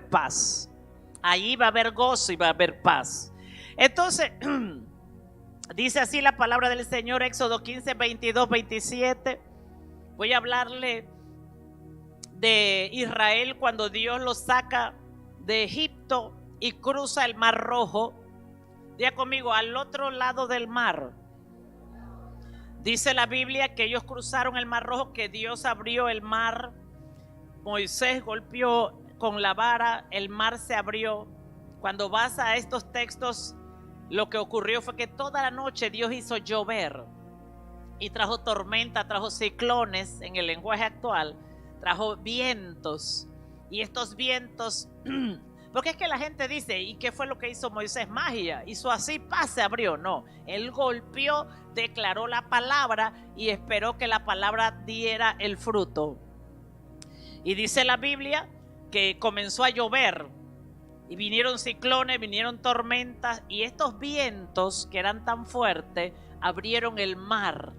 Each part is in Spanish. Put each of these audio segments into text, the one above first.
paz. Ahí va a haber gozo y va a haber paz. Entonces, dice así la palabra del Señor, Éxodo 15, 22, 27. Voy a hablarle de Israel cuando Dios los saca de Egipto y cruza el Mar Rojo. Diga conmigo, al otro lado del mar. Dice la Biblia que ellos cruzaron el Mar Rojo, que Dios abrió el mar. Moisés golpeó con la vara, el mar se abrió. Cuando vas a estos textos, lo que ocurrió fue que toda la noche Dios hizo llover y trajo tormenta, trajo ciclones en el lenguaje actual, trajo vientos. Y estos vientos, porque es que la gente dice, ¿y qué fue lo que hizo Moisés? Magia, hizo así, paz, se abrió. No, él golpeó, declaró la palabra y esperó que la palabra diera el fruto. Y dice la Biblia que comenzó a llover y vinieron ciclones, vinieron tormentas, y estos vientos que eran tan fuertes abrieron el mar.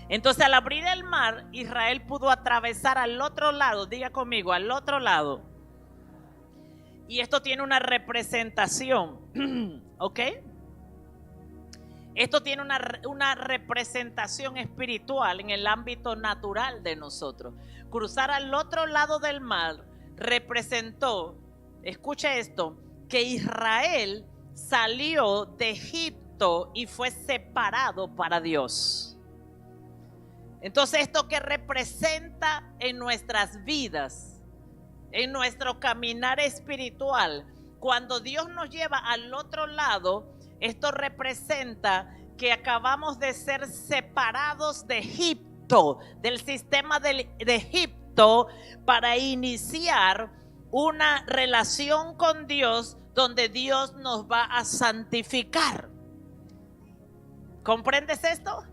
Entonces, al abrir el mar, Israel pudo atravesar al otro lado. Diga conmigo, al otro lado. Y esto tiene una representación, ¿ok? Esto tiene una representación espiritual en el ámbito natural de nosotros. Cruzar al otro lado del mar representó, escucha esto, que Israel salió de Egipto y fue separado para Dios. Entonces, esto que representa en nuestras vidas, en nuestro caminar espiritual, cuando Dios nos lleva al otro lado, esto representa que acabamos de ser separados de Egipto, del sistema de Egipto, para iniciar una relación con Dios donde Dios nos va a santificar. ¿Comprendes esto?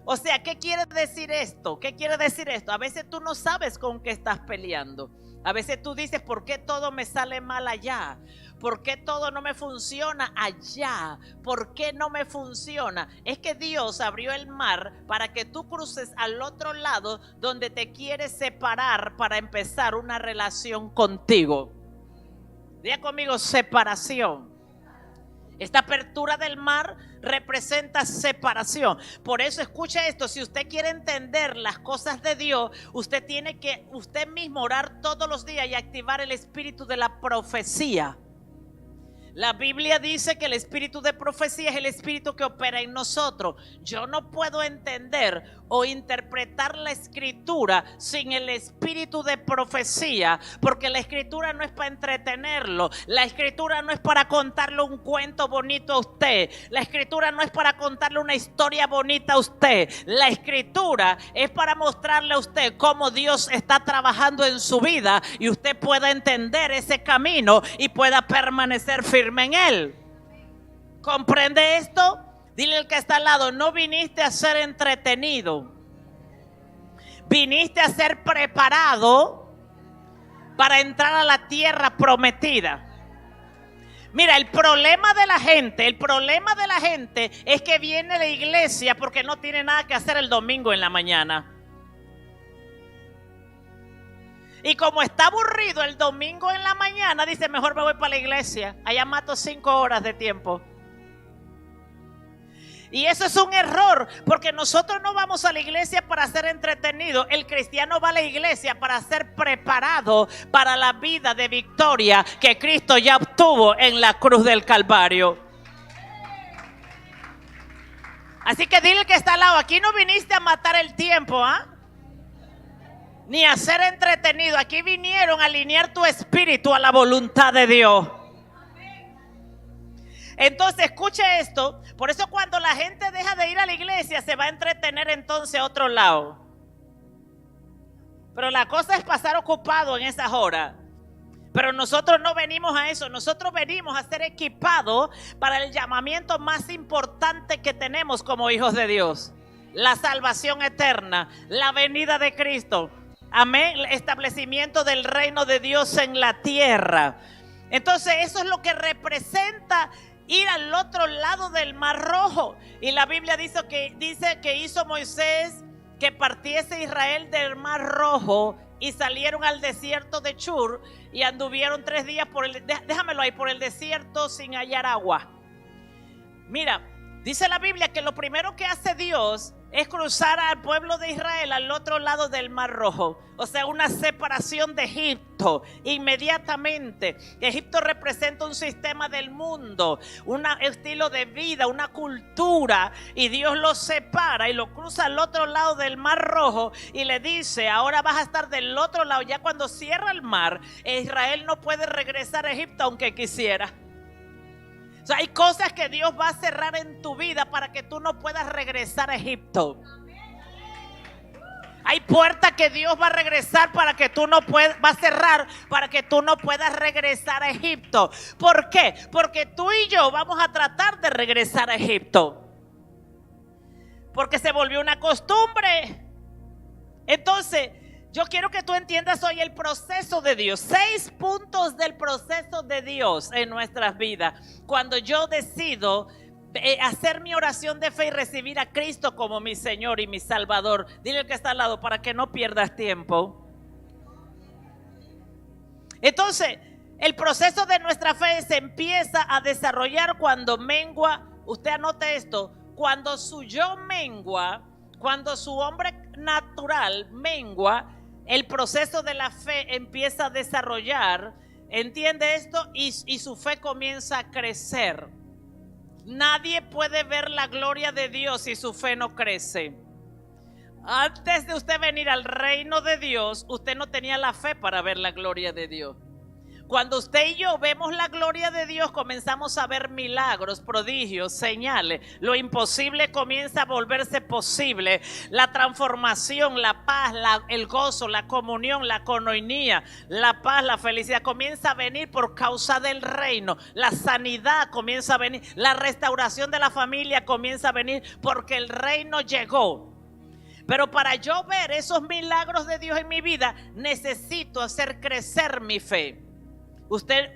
O sea, ¿qué quiere decir esto? ¿Qué quiere decir esto? A veces tú no sabes con qué estás peleando. A veces tú dices, ¿por qué todo me sale mal allá? ¿Por qué todo no me funciona allá? ¿Por qué no me funciona? Es que Dios abrió el mar para que tú cruces al otro lado donde te quiere separar para empezar una relación contigo. Diga conmigo, separación. Esta apertura del mar representa separación. Por eso, escucha esto, si usted quiere entender las cosas de Dios, usted tiene que usted mismo orar todos los días y activar el espíritu de la profecía. La Biblia dice que el espíritu de profecía es el espíritu que opera en nosotros. Yo no puedo entender o interpretar la escritura sin el espíritu de profecía, porque la escritura no es para entretenerlo, la escritura no es para contarle un cuento bonito a usted, la escritura no es para contarle una historia bonita a usted, la escritura es para mostrarle a usted cómo Dios está trabajando en su vida y usted pueda entender ese camino y pueda permanecer firme en él. ¿Comprende esto? Dile al que está al lado, no viniste a ser entretenido, viniste a ser preparado para entrar a la tierra prometida. Mira, el problema de la gente es que viene a la iglesia porque no tiene nada que hacer el domingo en la mañana. Y como está aburrido el domingo en la mañana, dice, mejor me voy para la iglesia, allá mato 5 horas de tiempo. Y eso es un error, porque nosotros no vamos a la iglesia para ser entretenidos. El cristiano va a la iglesia para ser preparado para la vida de victoria que Cristo ya obtuvo en la cruz del Calvario. Así que dile que está al lado, aquí no viniste a matar el tiempo, ni a ser entretenido. Aquí vinieron a alinear tu espíritu a la voluntad de Dios. Entonces, escuche esto. Por eso cuando la gente deja de ir a la iglesia, se va a entretener entonces a otro lado. Pero la cosa es pasar ocupado en esas horas. Pero nosotros no venimos a eso. Nosotros venimos a ser equipados para el llamamiento más importante que tenemos como hijos de Dios: la salvación eterna, la venida de Cristo. Amén. El establecimiento del reino de Dios en la tierra. Entonces, eso es lo que representa ir al otro lado del Mar Rojo. Y la Biblia dice que hizo Moisés que partiese Israel del Mar Rojo y salieron al desierto de Shur y anduvieron 3 días déjamelo ahí, por el desierto sin hallar agua. Mira, dice la Biblia que lo primero que hace Dios es cruzar al pueblo de Israel al otro lado del Mar Rojo. O sea, una separación de Egipto inmediatamente. Egipto representa un sistema del mundo, un estilo de vida, una cultura, y Dios lo separa y lo cruza al otro lado del Mar Rojo y le dice: ahora vas a estar del otro lado. Ya cuando cierra el mar, Israel no puede regresar a Egipto aunque quisiera. O sea, hay cosas que Dios va a cerrar en tu vida para que tú no puedas regresar a Egipto. Hay puertas que Dios va a regresar para que tú no puedas, va a cerrar para que tú no puedas regresar a Egipto. ¿Por qué? Porque tú y yo vamos a tratar de regresar a Egipto. Porque se volvió una costumbre. Entonces, yo quiero que tú entiendas hoy el proceso de Dios. 6 puntos del proceso de Dios en nuestras vidas. Cuando yo decido hacer mi oración de fe y recibir a Cristo como mi Señor y mi Salvador. Dile al que está al lado para que no pierdas tiempo. Entonces, el proceso de nuestra fe se empieza a desarrollar cuando mengua. Usted anote esto. Cuando su yo mengua, cuando su hombre natural mengua, el proceso de la fe empieza a desarrollar. ¿Entiende esto? Y su fe comienza a crecer. Nadie puede ver la gloria de Dios si su fe no crece. Antes de usted venir al reino de Dios, usted no tenía la fe para ver la gloria de Dios. Cuando usted y yo vemos la gloria de Dios, comenzamos a ver milagros, prodigios, señales. Lo imposible comienza a volverse posible. La transformación, la paz, el gozo, la comunión, la coinonía, la paz, la felicidad comienza a venir por causa del reino. La sanidad comienza a venir. La restauración de la familia comienza a venir porque el reino llegó. Pero para yo ver esos milagros de Dios en mi vida, necesito hacer crecer mi fe.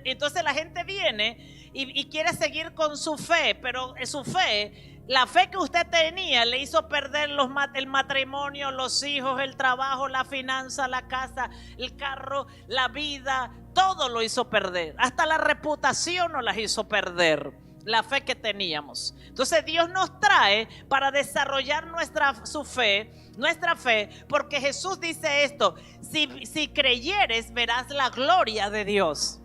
Entonces la gente viene y quiere seguir con su fe, pero su fe, la fe que usted tenía, le hizo perder el matrimonio, los hijos, el trabajo, la finanza, la casa, el carro, la vida, todo lo hizo perder. Hasta la reputación nos las hizo perder, la fe que teníamos. Entonces Dios nos trae para desarrollar nuestra fe, porque Jesús dice esto: si creyeres, verás la gloria de Dios.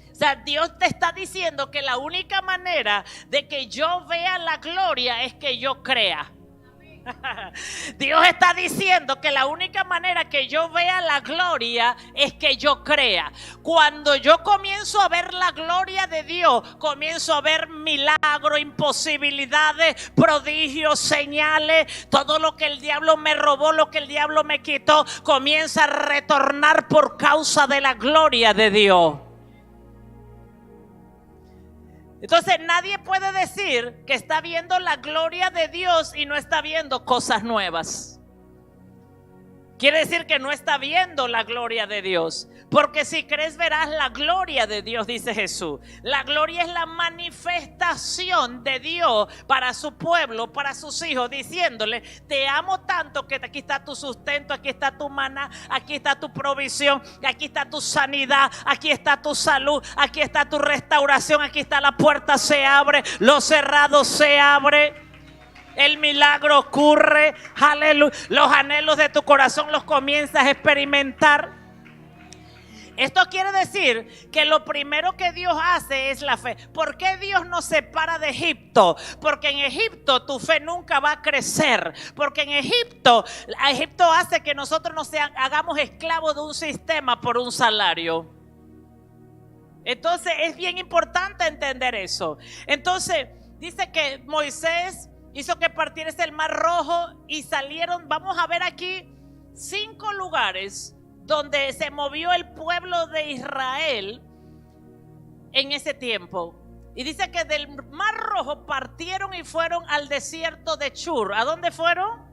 O sea, Dios te está diciendo que la única manera de que yo vea la gloria es que yo crea. Dios está diciendo que la única manera que yo vea la gloria es que yo crea. Cuando yo comienzo a ver la gloria de Dios, comienzo a ver milagros, imposibilidades, prodigios, señales. Todo lo que el diablo me robó, lo que el diablo me quitó, comienza a retornar por causa de la gloria de Dios. Entonces nadie puede decir que está viendo la gloria de Dios y no está viendo cosas nuevas. Quiere decir que no está viendo la gloria de Dios. Porque si crees, verás la gloria de Dios, dice Jesús. La gloria es la manifestación de Dios para su pueblo, para sus hijos, diciéndole: te amo tanto que aquí está tu sustento, aquí está tu maná, aquí está tu provisión, aquí está tu sanidad, aquí está tu salud, aquí está tu restauración, aquí está la puerta, se abre, lo cerrado se abre. El milagro ocurre, aleluya. Los anhelos de tu corazón los comienzas a experimentar. Esto quiere decir que lo primero que Dios hace es la fe. ¿Por qué Dios nos separa de Egipto? Porque en Egipto tu fe nunca va a crecer. Porque en Egipto hace que nosotros nos hagamos esclavos de un sistema por un salario. Entonces es bien importante entender eso. Entonces dice que Moisés hizo que partiese el Mar Rojo y salieron. Vamos a ver aquí 5 lugares donde se movió el pueblo de Israel en ese tiempo. Y dice que del Mar Rojo partieron y fueron al desierto de Shur. ¿A dónde fueron?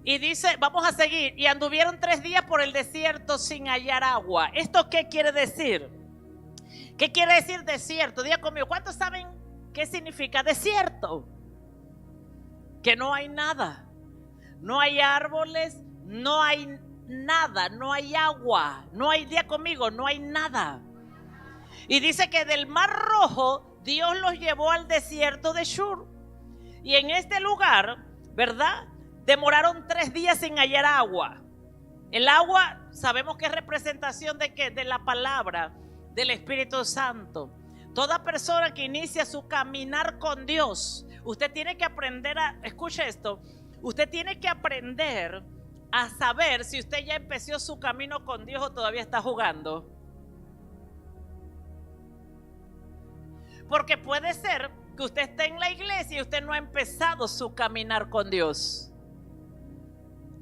Y dice, vamos a seguir, y anduvieron 3 días por el desierto sin hallar agua. ¿Esto qué quiere decir? ¿Qué quiere decir desierto? Diga conmigo, ¿cuántos saben qué significa desierto? Que no hay nada. no hay árboles, no hay nada, no hay agua, no hay, día conmigo, no hay nada. Y dice que del Mar Rojo Dios los llevó al desierto de Shur. Y en este lugar, ¿verdad? Demoraron 3 días sin hallar agua. El agua sabemos que es representación de ¿qué? De la palabra, del Espíritu Santo. Toda persona que inicia su caminar con Dios, usted tiene que aprender a, escuche esto, usted tiene que aprender a saber si usted ya empezó su camino con Dios o todavía está jugando. Porque puede ser que usted esté en la iglesia y usted no ha empezado su caminar con Dios.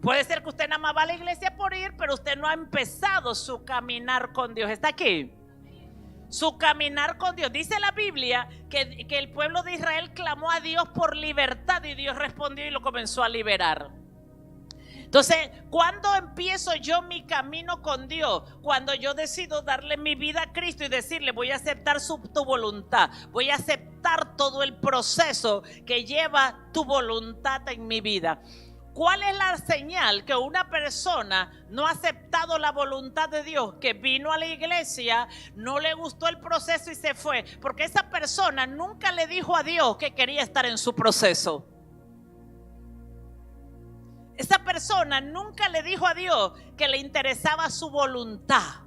Puede ser que usted nada más va a la iglesia por ir, pero usted no ha empezado su caminar con Dios. ¿Está aquí? Su caminar con Dios. Dice la Biblia que el pueblo de Israel clamó a Dios por libertad y Dios respondió y lo comenzó a liberar. Entonces, ¿cuándo empiezo yo mi camino con Dios? Cuando yo decido darle mi vida a Cristo y decirle, voy a aceptar tu voluntad, voy a aceptar todo el proceso que lleva tu voluntad en mi vida. ¿Cuál es la señal que una persona no ha aceptado la voluntad de Dios? Que vino a la iglesia, no le gustó el proceso y se fue. Porque esa persona nunca le dijo a Dios que quería estar en su proceso. Esa persona nunca le dijo a Dios que le interesaba su voluntad.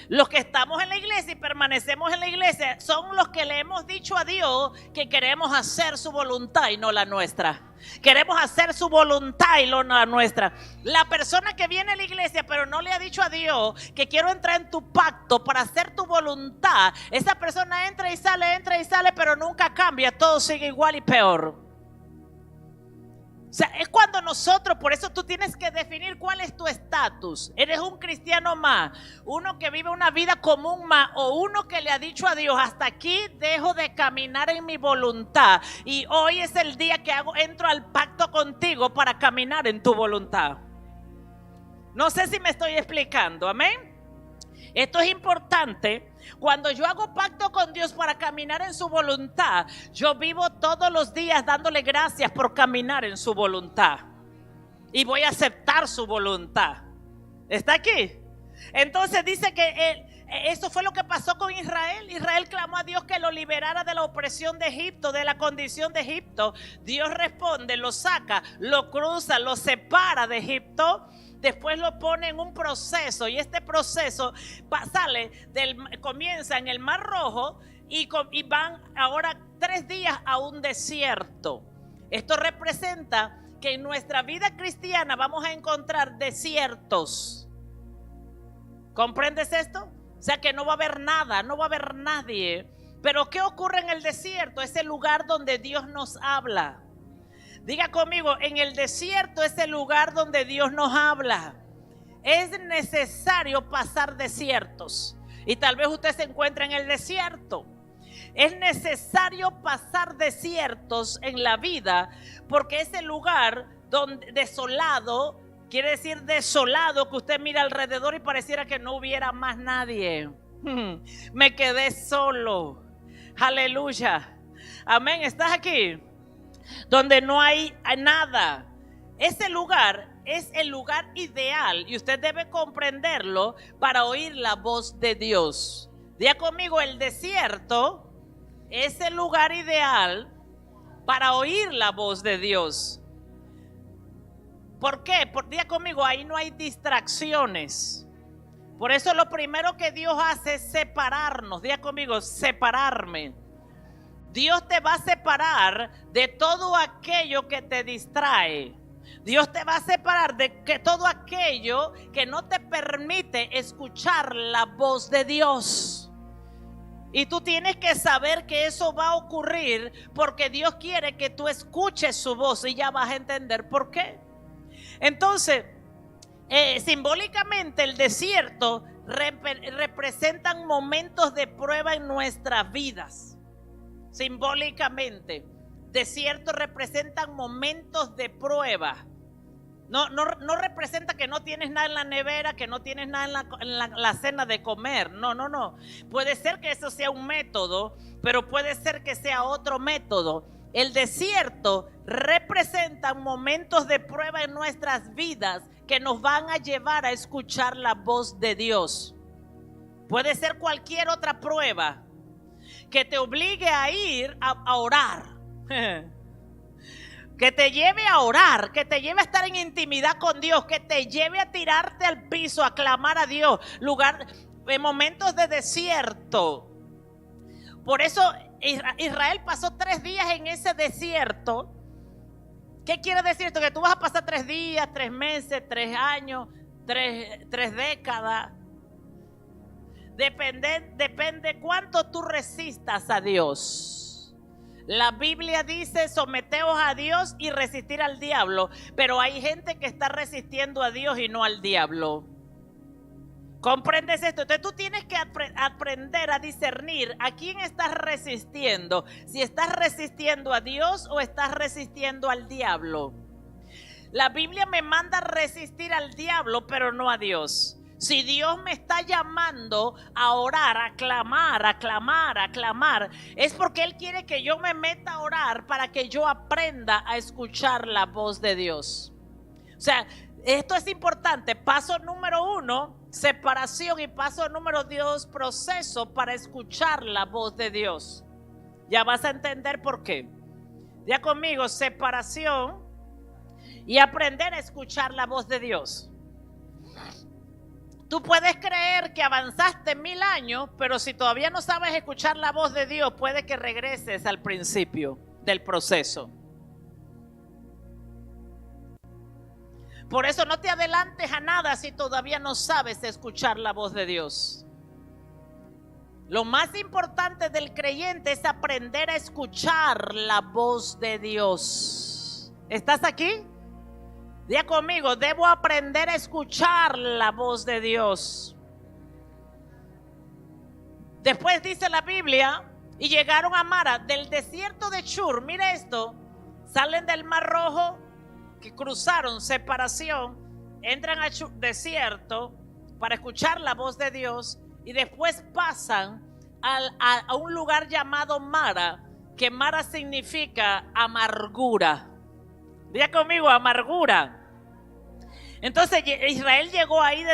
Los que estamos en la iglesia y permanecemos en la iglesia son los que le hemos dicho a Dios que queremos hacer su voluntad y no la nuestra. Queremos hacer su voluntad y no la nuestra. La persona que viene a la iglesia pero no le ha dicho a Dios que quiero entrar en tu pacto para hacer tu voluntad, esa persona entra y sale, pero nunca cambia, todo sigue igual y peor. O sea, es cuando nosotros, por eso tú tienes que definir cuál es tu estatus. ¿Eres un cristiano más, uno que vive una vida común más, o uno que le ha dicho a Dios, hasta aquí dejo de caminar en mi voluntad y hoy es el día que entro al pacto contigo para caminar en tu voluntad? No sé si me estoy explicando, amén. Esto es importante. Cuando yo hago pacto con Dios para caminar en su voluntad, yo vivo todos los días dándole gracias por caminar en su voluntad. Y voy a aceptar su voluntad. ¿Está aquí? Entonces dice que eso fue lo que pasó con Israel. Israel clamó a Dios que lo liberara de la opresión de Egipto, de la condición de Egipto. Dios responde, lo saca, lo cruza, lo separa de Egipto. Después lo pone en un proceso y este proceso comienza en el Mar Rojo y van ahora 3 días a un desierto. Esto representa que en nuestra vida cristiana vamos a encontrar desiertos. ¿Comprendes esto? O sea que no va a haber nada, no va a haber nadie. Pero ¿qué ocurre en el desierto? Es el lugar donde Dios nos habla. Diga conmigo, en el desierto es el lugar donde Dios nos habla. Es necesario pasar desiertos. Y tal vez usted se encuentre en el desierto. Es necesario pasar desiertos en la vida, porque ese lugar donde desolado, quiere decir desolado, que usted mira alrededor y pareciera que no hubiera más nadie. Me quedé solo. Aleluya. Amén. ¿Estás aquí? Donde no hay nada. Ese lugar es el lugar ideal y usted debe comprenderlo para oír la voz de Dios. Diga conmigo, el desierto es el lugar ideal para oír la voz de Dios. ¿Por qué? Diga conmigo, ahí no hay distracciones. Por eso lo primero que Dios hace es separarnos. Diga conmigo, separarme. Dios te va a separar de todo aquello que te distrae. Dios te va a separar de todo aquello que no te permite escuchar la voz de Dios. Y tú tienes que saber que eso va a ocurrir porque Dios quiere que tú escuches su voz y ya vas a entender por qué. Entonces, simbólicamente el desierto representan momentos de prueba en nuestras vidas. Simbólicamente, desiertos representan momentos de prueba. No representa que no tienes nada en la nevera, que no tienes nada en la cena de comer. No. Puede ser que eso sea un método, pero puede ser que sea otro método. el desierto representa momentos de prueba en nuestras vidas que nos van a llevar a escuchar la voz de Dios. Puede ser cualquier otra prueba que te obligue a ir a orar. Que te lleve a orar, que te lleve a estar en intimidad con Dios, que te lleve a tirarte al piso, a clamar a Dios, en momentos de desierto. Por eso Israel pasó 3 días en ese desierto. ¿Qué quiere decir esto? Que tú vas a pasar 3 días, 3 meses, 3 años, 3 décadas. Depende cuánto tú resistas a Dios. La Biblia dice: someteos a Dios y resistir al diablo. Pero hay gente que está resistiendo a Dios y no al diablo. ¿Comprendes esto? Entonces tú tienes que aprender a discernir a quién estás resistiendo. Si estás resistiendo a Dios o estás resistiendo al diablo. La Biblia me manda a resistir al diablo, pero no a Dios. Si Dios me está llamando a orar, a clamar, es porque Él quiere que yo me meta a orar para que yo aprenda a escuchar la voz de Dios. O sea, esto es importante. Paso número 1, separación, y paso número 2, proceso para escuchar la voz de Dios. Ya vas a entender por qué. Ya conmigo, separación y aprender a escuchar la voz de Dios. Tú puedes creer que avanzaste 1000 años, pero si todavía no sabes escuchar la voz de Dios, puede que regreses al principio del proceso. Por eso no te adelantes a nada si todavía no sabes escuchar la voz de Dios. Lo más importante del creyente es aprender a escuchar la voz de Dios. ¿Estás aquí? Diga conmigo: debo aprender a escuchar la voz de Dios. Después dice la Biblia: y llegaron a Mara, del desierto de Shur. Mire esto: salen del Mar Rojo, que cruzaron separación, entran al desierto para escuchar la voz de Dios, y después pasan a un lugar llamado Mara, que Mara significa amargura. Diga conmigo: amargura. Entonces Israel llegó ahí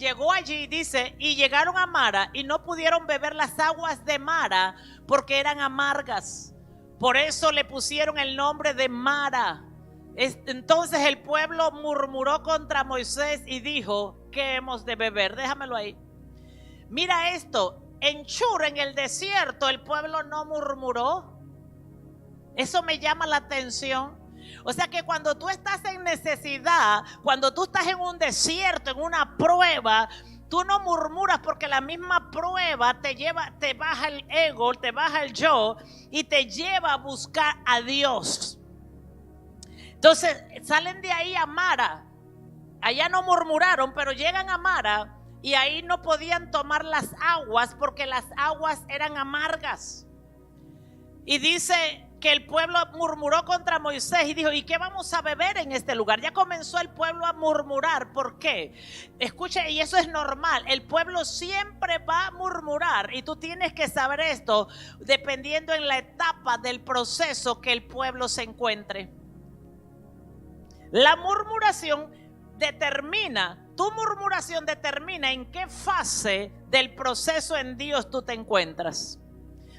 llegó allí, dice, y llegaron a Mara y no pudieron beber las aguas de Mara porque eran amargas. Por eso le pusieron el nombre de Mara. Entonces el pueblo murmuró contra Moisés y dijo: ¿qué hemos de beber? Déjamelo ahí. Mira esto: en Shur, en el desierto, el pueblo no murmuró. Eso me llama la atención. O sea que cuando tú estás en necesidad, cuando tú estás en un desierto, en una prueba, tú no murmuras, porque la misma prueba te baja el ego, te baja el yo y te lleva a buscar a Dios. Entonces salen de ahí a Mara. Allá no murmuraron, pero llegan a Mara y ahí no podían tomar las aguas porque las aguas eran amargas. Y dice que el pueblo murmuró contra Moisés y dijo: ¿y qué vamos a beber en este lugar? Ya comenzó el pueblo a murmurar. ¿Por qué? Escuche, y eso es normal. El pueblo siempre va a murmurar, y tú tienes que saber esto dependiendo en la etapa del proceso que el pueblo se encuentre. La murmuración determina, tu murmuración determina en qué fase del proceso en Dios tú te encuentras.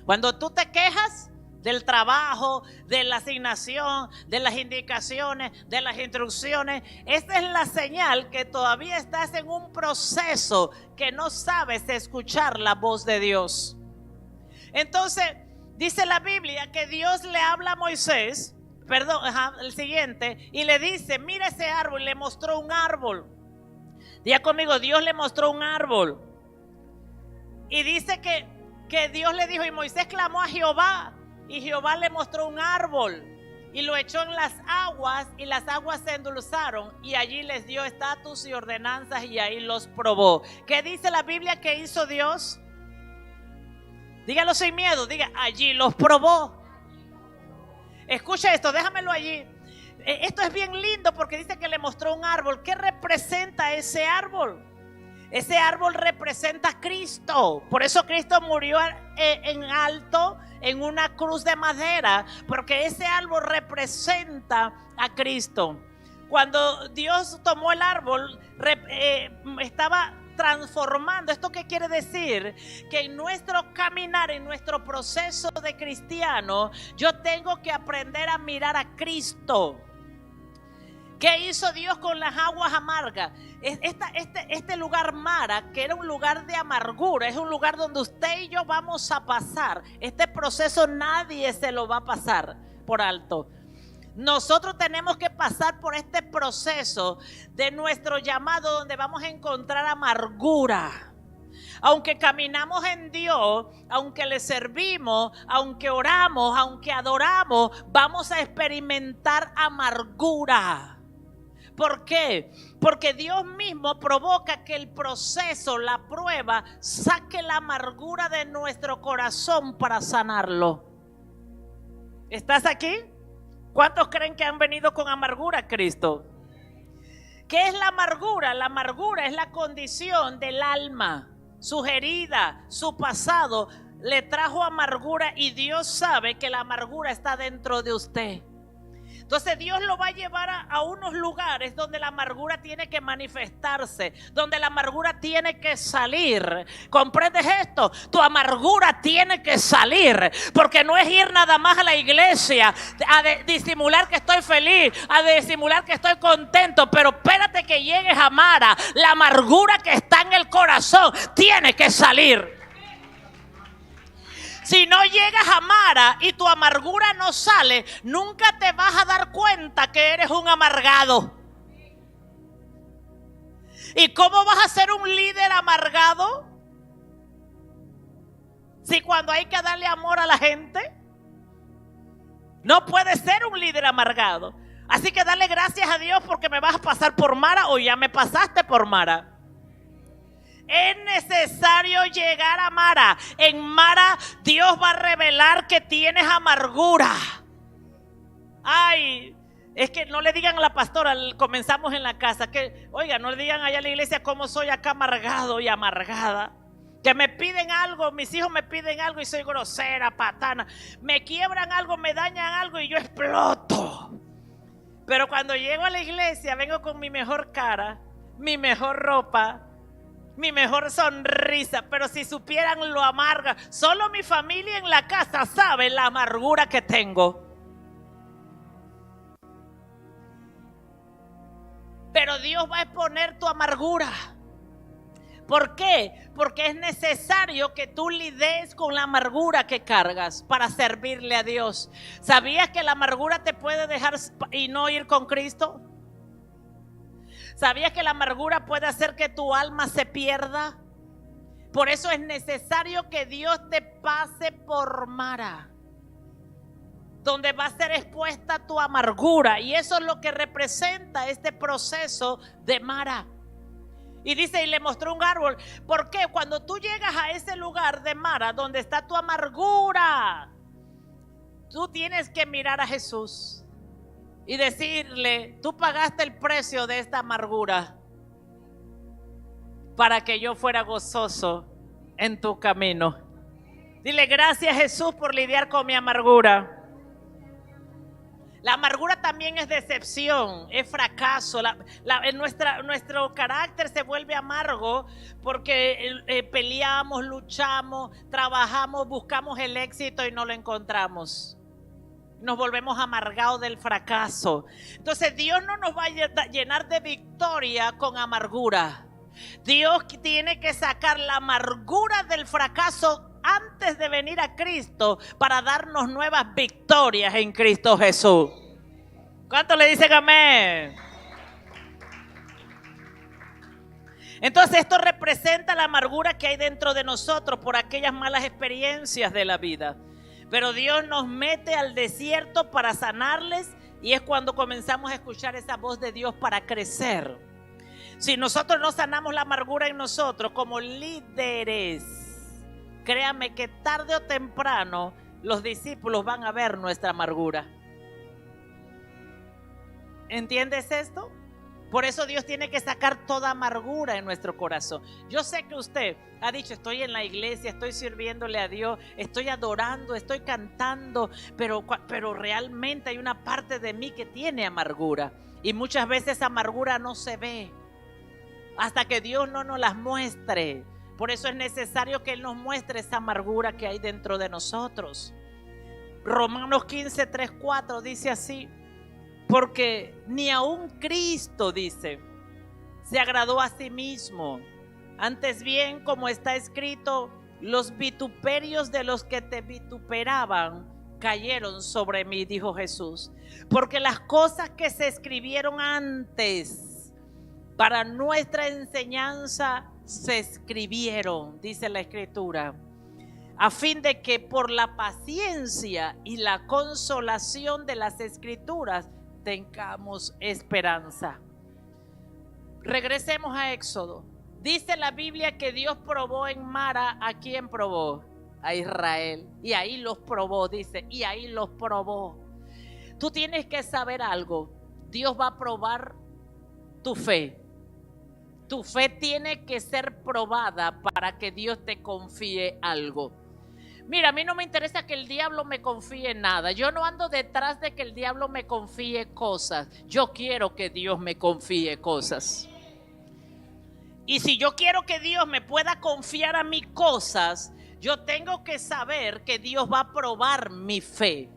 Cuando tú te quejas del trabajo, de la asignación, de las indicaciones, de las instrucciones, esta es la señal que todavía estás en un proceso que no sabes escuchar la voz de Dios. Entonces dice la Biblia que Dios le habla a Moisés, el siguiente, y le dice: mira ese árbol. Le mostró un árbol. Diga conmigo: Dios le mostró un árbol. Y dice que Dios le dijo, y Moisés clamó a Jehová, y Jehová le mostró un árbol y lo echó en las aguas, y las aguas se endulzaron, y allí les dio estatus y ordenanzas, y ahí los probó. ¿Qué dice la Biblia que hizo Dios? Dígalo sin miedo, diga: allí los probó. Escucha esto, déjamelo allí. Esto es bien lindo porque dice que le mostró un árbol. ¿Qué representa ese árbol? Ese árbol representa a Cristo. Por eso Cristo murió en alto en una cruz de madera, porque ese árbol representa a Cristo. Cuando Dios tomó el árbol, estaba transformando. ¿Esto qué quiere decir? Que en nuestro caminar, en nuestro proceso de cristiano, yo tengo que aprender a mirar a Cristo. ¿Qué hizo Dios con las aguas amargas? Este lugar Mara, que era un lugar de amargura, es un lugar donde usted y yo vamos a pasar. Este proceso nadie se lo va a pasar por alto. Nosotros tenemos que pasar por este proceso de nuestro llamado, donde vamos a encontrar amargura. Aunque caminamos en Dios, aunque le servimos, aunque oramos, aunque adoramos, vamos a experimentar amargura. ¿Por qué? Porque Dios mismo provoca que el proceso, la prueba, saque la amargura de nuestro corazón para sanarlo. ¿Estás aquí? ¿Cuántos creen que han venido con amargura a Cristo? ¿Qué es la amargura? La amargura es la condición del alma. Sus heridas, su pasado le trajo amargura, y Dios sabe que la amargura está dentro de usted. Entonces Dios lo va a llevar a unos lugares donde la amargura tiene que manifestarse, donde la amargura tiene que salir. ¿Comprendes esto? Tu amargura tiene que salir, porque no es ir nada más a la iglesia a disimular que estoy feliz, a disimular que estoy contento, pero espérate que llegues a Mara. La amargura que está en el corazón tiene que salir. Si no llegas a Mara y tu amargura no sale, nunca te vas a dar cuenta que eres un amargado. ¿Y cómo vas a ser un líder amargado? Si cuando hay que darle amor a la gente, no puedes ser un líder amargado. Así que dale gracias a Dios porque me vas a pasar por Mara, o ya me pasaste por Mara. Es necesario llegar a Mara. En Mara Dios va a revelar que tienes amargura. Ay, es que no le digan a la pastora, comenzamos en la casa, que oiga, no le digan allá a la iglesia cómo soy acá amargado y amargada. Que me piden algo, mis hijos me piden algo y soy grosera, patana. Me quiebran algo, me dañan algo y yo exploto. Pero cuando llego a la iglesia vengo con mi mejor cara, mi mejor ropa, mi mejor sonrisa. Pero si supieran lo amarga, solo mi familia en la casa sabe la amargura que tengo. Pero Dios va a exponer tu amargura. ¿Por qué? Porque es necesario que tú lides con la amargura que cargas para servirle a Dios. ¿Sabías que la amargura te puede dejar y no ir con Cristo? ¿Sabías que la amargura puede hacer que tu alma se pierda? Por eso es necesario que Dios te pase por Mara, donde va a ser expuesta tu amargura. Y eso es lo que representa este proceso de Mara. Y dice, y le mostró un árbol. ¿Por qué? Cuando tú llegas a ese lugar de Mara, donde está tu amargura, tú tienes que mirar a Jesús y decirle, tú pagaste el precio de esta amargura para que yo fuera gozoso en tu camino. Dile, gracias Jesús por lidiar con mi amargura. La amargura también es decepción, es fracaso. Nuestro carácter se vuelve amargo porque peleamos, luchamos, trabajamos, buscamos el éxito y no lo encontramos. Nos volvemos amargados del fracaso. Entonces Dios no nos va a llenar de victoria con amargura. Dios tiene que sacar la amargura del fracaso antes de venir a Cristo para darnos nuevas victorias en Cristo Jesús. ¿Cuántos le dicen amén? Entonces esto representa la amargura que hay dentro de nosotros por aquellas malas experiencias de la vida. Pero Dios nos mete al desierto para sanarles, y es cuando comenzamos a escuchar esa voz de Dios para crecer. Si nosotros no sanamos la amargura en nosotros como líderes, créame que tarde o temprano los discípulos van a ver nuestra amargura. ¿Entiendes esto? Por eso Dios tiene que sacar toda amargura en nuestro corazón. Yo sé que usted ha dicho, estoy en la iglesia, estoy sirviéndole a Dios, estoy adorando, estoy cantando, pero realmente hay una parte de mí que tiene amargura. Y muchas veces esa amargura no se ve hasta que Dios no nos las muestre. Por eso es necesario que Él nos muestre esa amargura que hay dentro de nosotros. Romanos 15, 3, 4 dice así. Porque ni aun Cristo, dice, se agradó a sí mismo. Antes bien, como está escrito, los vituperios de los que te vituperaban cayeron sobre mí, dijo Jesús. Porque las cosas que se escribieron antes para nuestra enseñanza se escribieron, dice la Escritura, a fin de que por la paciencia y la consolación de las Escrituras tengamos esperanza. Regresemos a Éxodo. Dice la Biblia que Dios probó en Mara. ¿A quién probó? A Israel. Y ahí los probó, dice, y ahí los probó. Tú tienes que saber algo. Dios va a probar tu fe. Tu fe tiene que ser probada para que Dios te confíe algo. Mira, a mí no me interesa que el diablo me confíe nada. Yo no ando detrás de que el diablo me confíe cosas. Yo quiero que Dios me confíe cosas. Y si yo quiero que Dios me pueda confiar a mí cosas, yo tengo que saber que Dios va a probar mi fe.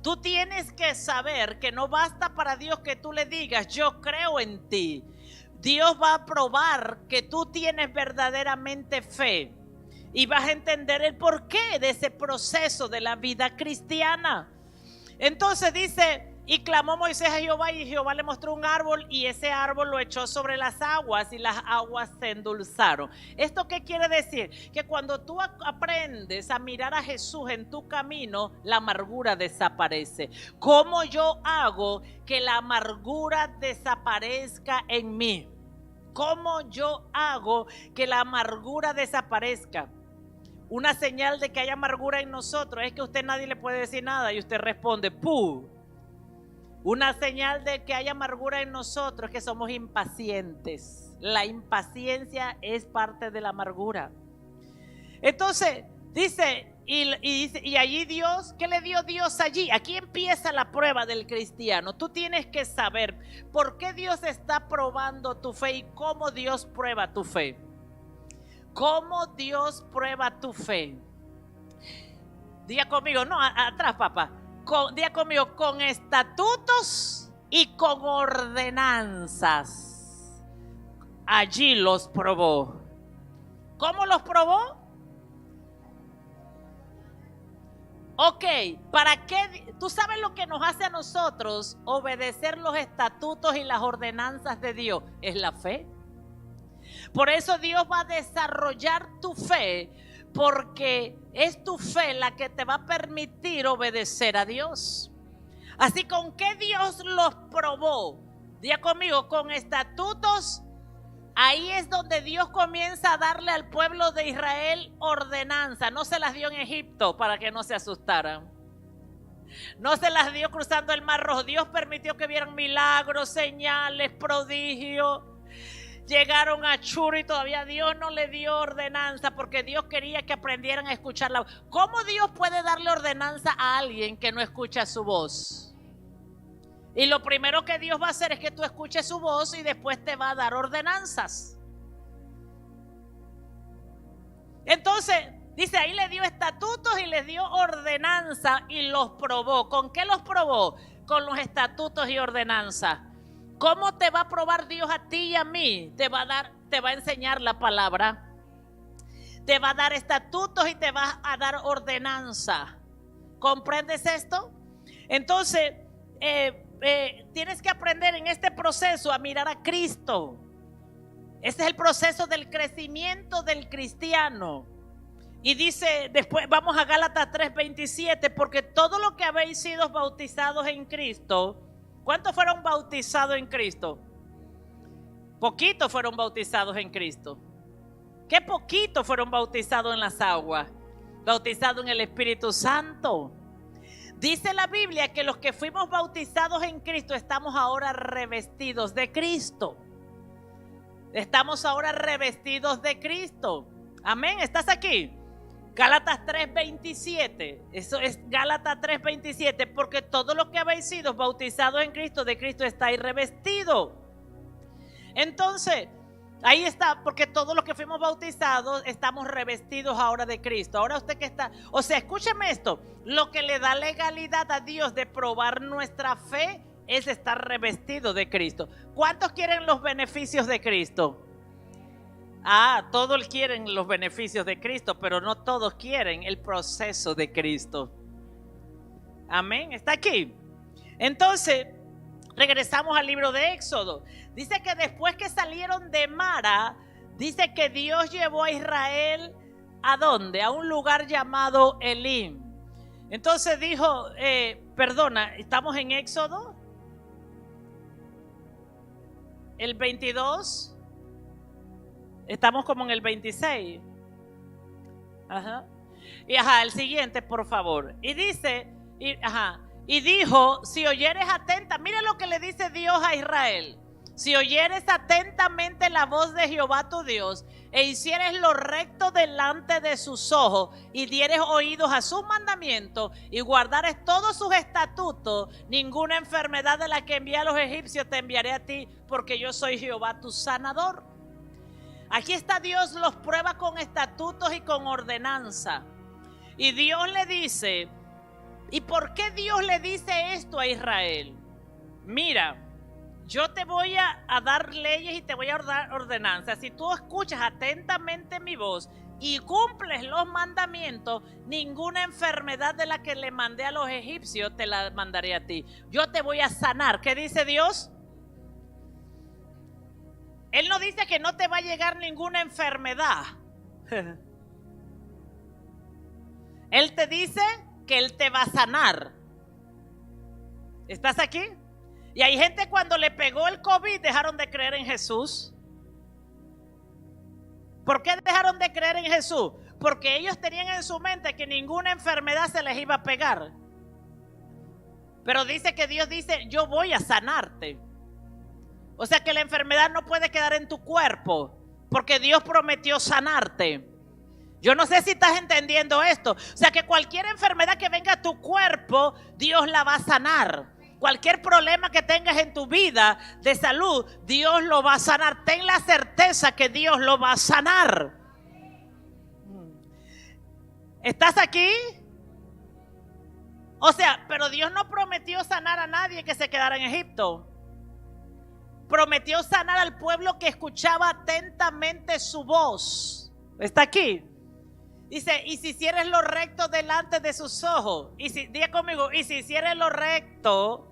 Tú tienes que saber que no basta para Dios que tú le digas, yo creo en ti. Dios va a probar que tú tienes verdaderamente fe. Y vas a entender el porqué de ese proceso de la vida cristiana. Entonces dice, y clamó Moisés a Jehová, y Jehová le mostró un árbol, y ese árbol lo echó sobre las aguas, y las aguas se endulzaron. ¿Esto qué quiere decir? Que cuando tú aprendes a mirar a Jesús en tu camino, la amargura desaparece. ¿Cómo yo hago que la amargura desaparezca en mí? ¿Cómo yo hago que la amargura desaparezca? Una señal de que hay amargura en nosotros es que usted nadie le puede decir nada y usted responde ¡puh! Una señal de que hay amargura en nosotros es que somos impacientes. La impaciencia es parte de la amargura. Entonces dice, y allí Dios, ¿qué le dio Dios allí? Aquí empieza la prueba del cristiano. Tú tienes que saber por qué Dios está probando tu fe y cómo Dios prueba tu fe. ¿Cómo Dios prueba tu fe? Diga conmigo, no, atrás papá. Diga conmigo, con estatutos y con ordenanzas. Allí los probó. ¿Cómo los probó? Ok, ¿para qué? ¿Tú sabes lo que nos hace a nosotros obedecer los estatutos y las ordenanzas de Dios? Es la fe. Por eso Dios va a desarrollar tu fe, porque es tu fe la que te va a permitir obedecer a Dios. Así, ¿con qué Dios los probó? Diga conmigo, con estatutos. Ahí es donde Dios comienza a darle al pueblo de Israel ordenanza. No se las dio en Egipto para que no se asustaran. No se las dio cruzando el Mar Rojo. Dios permitió que vieran milagros, señales, prodigios. Llegaron a Shur y todavía Dios no le dio ordenanza porque Dios quería que aprendieran a escucharla. ¿Cómo Dios puede darle ordenanza a alguien que no escucha su voz? Y lo primero que Dios va a hacer es que tú escuches su voz y después te va a dar ordenanzas. Entonces, dice, ahí le dio estatutos y les dio ordenanza y los probó. ¿Con qué los probó? Con los estatutos y ordenanzas. ¿Cómo te va a probar Dios a ti y a mí? Te va a enseñar la palabra, te va a dar estatutos y te va a dar ordenanza. ¿Comprendes esto? Entonces, tienes que aprender en este proceso a mirar a Cristo. Este es el proceso del crecimiento del cristiano. Y dice, después vamos a Gálatas 3:27, porque todo lo que habéis sido bautizados en Cristo. ¿Cuántos fueron bautizados en Cristo? Poquitos fueron bautizados en Cristo. ¿Qué poquitos fueron bautizados en las aguas? Bautizados en el Espíritu Santo. Dice la Biblia que los que fuimos bautizados en Cristo estamos ahora revestidos de Cristo. Estamos ahora revestidos de Cristo. Amén, ¿estás aquí? Gálatas 3:27, eso es Gálatas 3:27, porque todos los que habéis sido bautizados en Cristo, de Cristo estáis revestidos. Entonces, ahí está, porque todos los que fuimos bautizados estamos revestidos ahora de Cristo. Ahora usted que está, o sea, escúcheme esto, lo que le da legalidad a Dios de probar nuestra fe es estar revestido de Cristo. ¿Cuántos quieren los beneficios de Cristo? Todos quieren los beneficios de Cristo, pero no todos quieren el proceso de Cristo. Amén, ¿está aquí? Entonces, regresamos al libro de Éxodo. Dice que después que salieron de Mara, dice que Dios llevó a Israel, ¿a dónde? A un lugar llamado Elim. Entonces dijo, estamos en Éxodo, el 22. Estamos como en el 26. El siguiente, por favor. Y dice, y dijo, si oyeres atenta, mira lo que le dice Dios a Israel. Si oyeres atentamente la voz de Jehová tu Dios, e hicieres lo recto delante de sus ojos, y dieres oídos a sus mandamientos, y guardares todos sus estatutos, ninguna enfermedad de la que envié a los egipcios te enviaré a ti, porque yo soy Jehová tu sanador. Aquí está, Dios los prueba con estatutos y con ordenanza. Y Dios le dice, ¿y por qué Dios le dice esto a Israel? Mira, yo te voy a dar leyes y te voy a dar ordenanzas. Si tú escuchas atentamente mi voz y cumples los mandamientos, ninguna enfermedad de la que le mandé a los egipcios te la mandaré a ti. Yo te voy a sanar. ¿Qué dice Dios? Él no dice que no te va a llegar ninguna enfermedad. Él te dice que Él te va a sanar. ¿Estás aquí? Y hay gente, cuando le pegó el COVID, dejaron de creer en Jesús. ¿Por qué dejaron de creer en Jesús? Porque ellos tenían en su mente que ninguna enfermedad se les iba a pegar. Pero dice que Dios dice, yo voy a sanarte. O sea que la enfermedad no puede quedar en tu cuerpo, porque Dios prometió sanarte. Yo no sé si estás entendiendo esto. O sea que cualquier enfermedad que venga a tu cuerpo, Dios la va a sanar. Cualquier problema que tengas en tu vida de salud, Dios lo va a sanar. Ten la certeza que Dios lo va a sanar. ¿Estás aquí? O sea, pero Dios no prometió sanar a nadie que se quedara en Egipto. Prometió sanar al pueblo que escuchaba atentamente su voz. ¿Está aquí? Dice, y si hicieres lo recto delante de sus ojos. Y si, diga conmigo, y si hicieres lo recto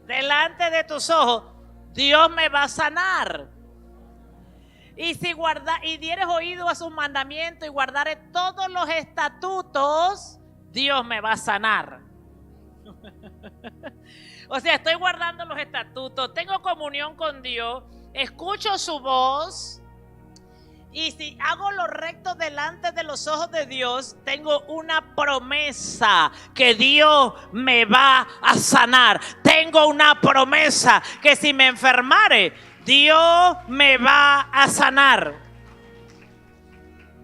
delante de tus ojos, Dios me va a sanar. Y si dieres oído a sus mandamientos y guardaré todos los estatutos, Dios me va a sanar. O sea, estoy guardando los estatutos, tengo comunión con Dios, escucho su voz, y si hago lo recto delante de los ojos de Dios, tengo una promesa que Dios me va a sanar. Tengo una promesa que si me enfermare, Dios me va a sanar.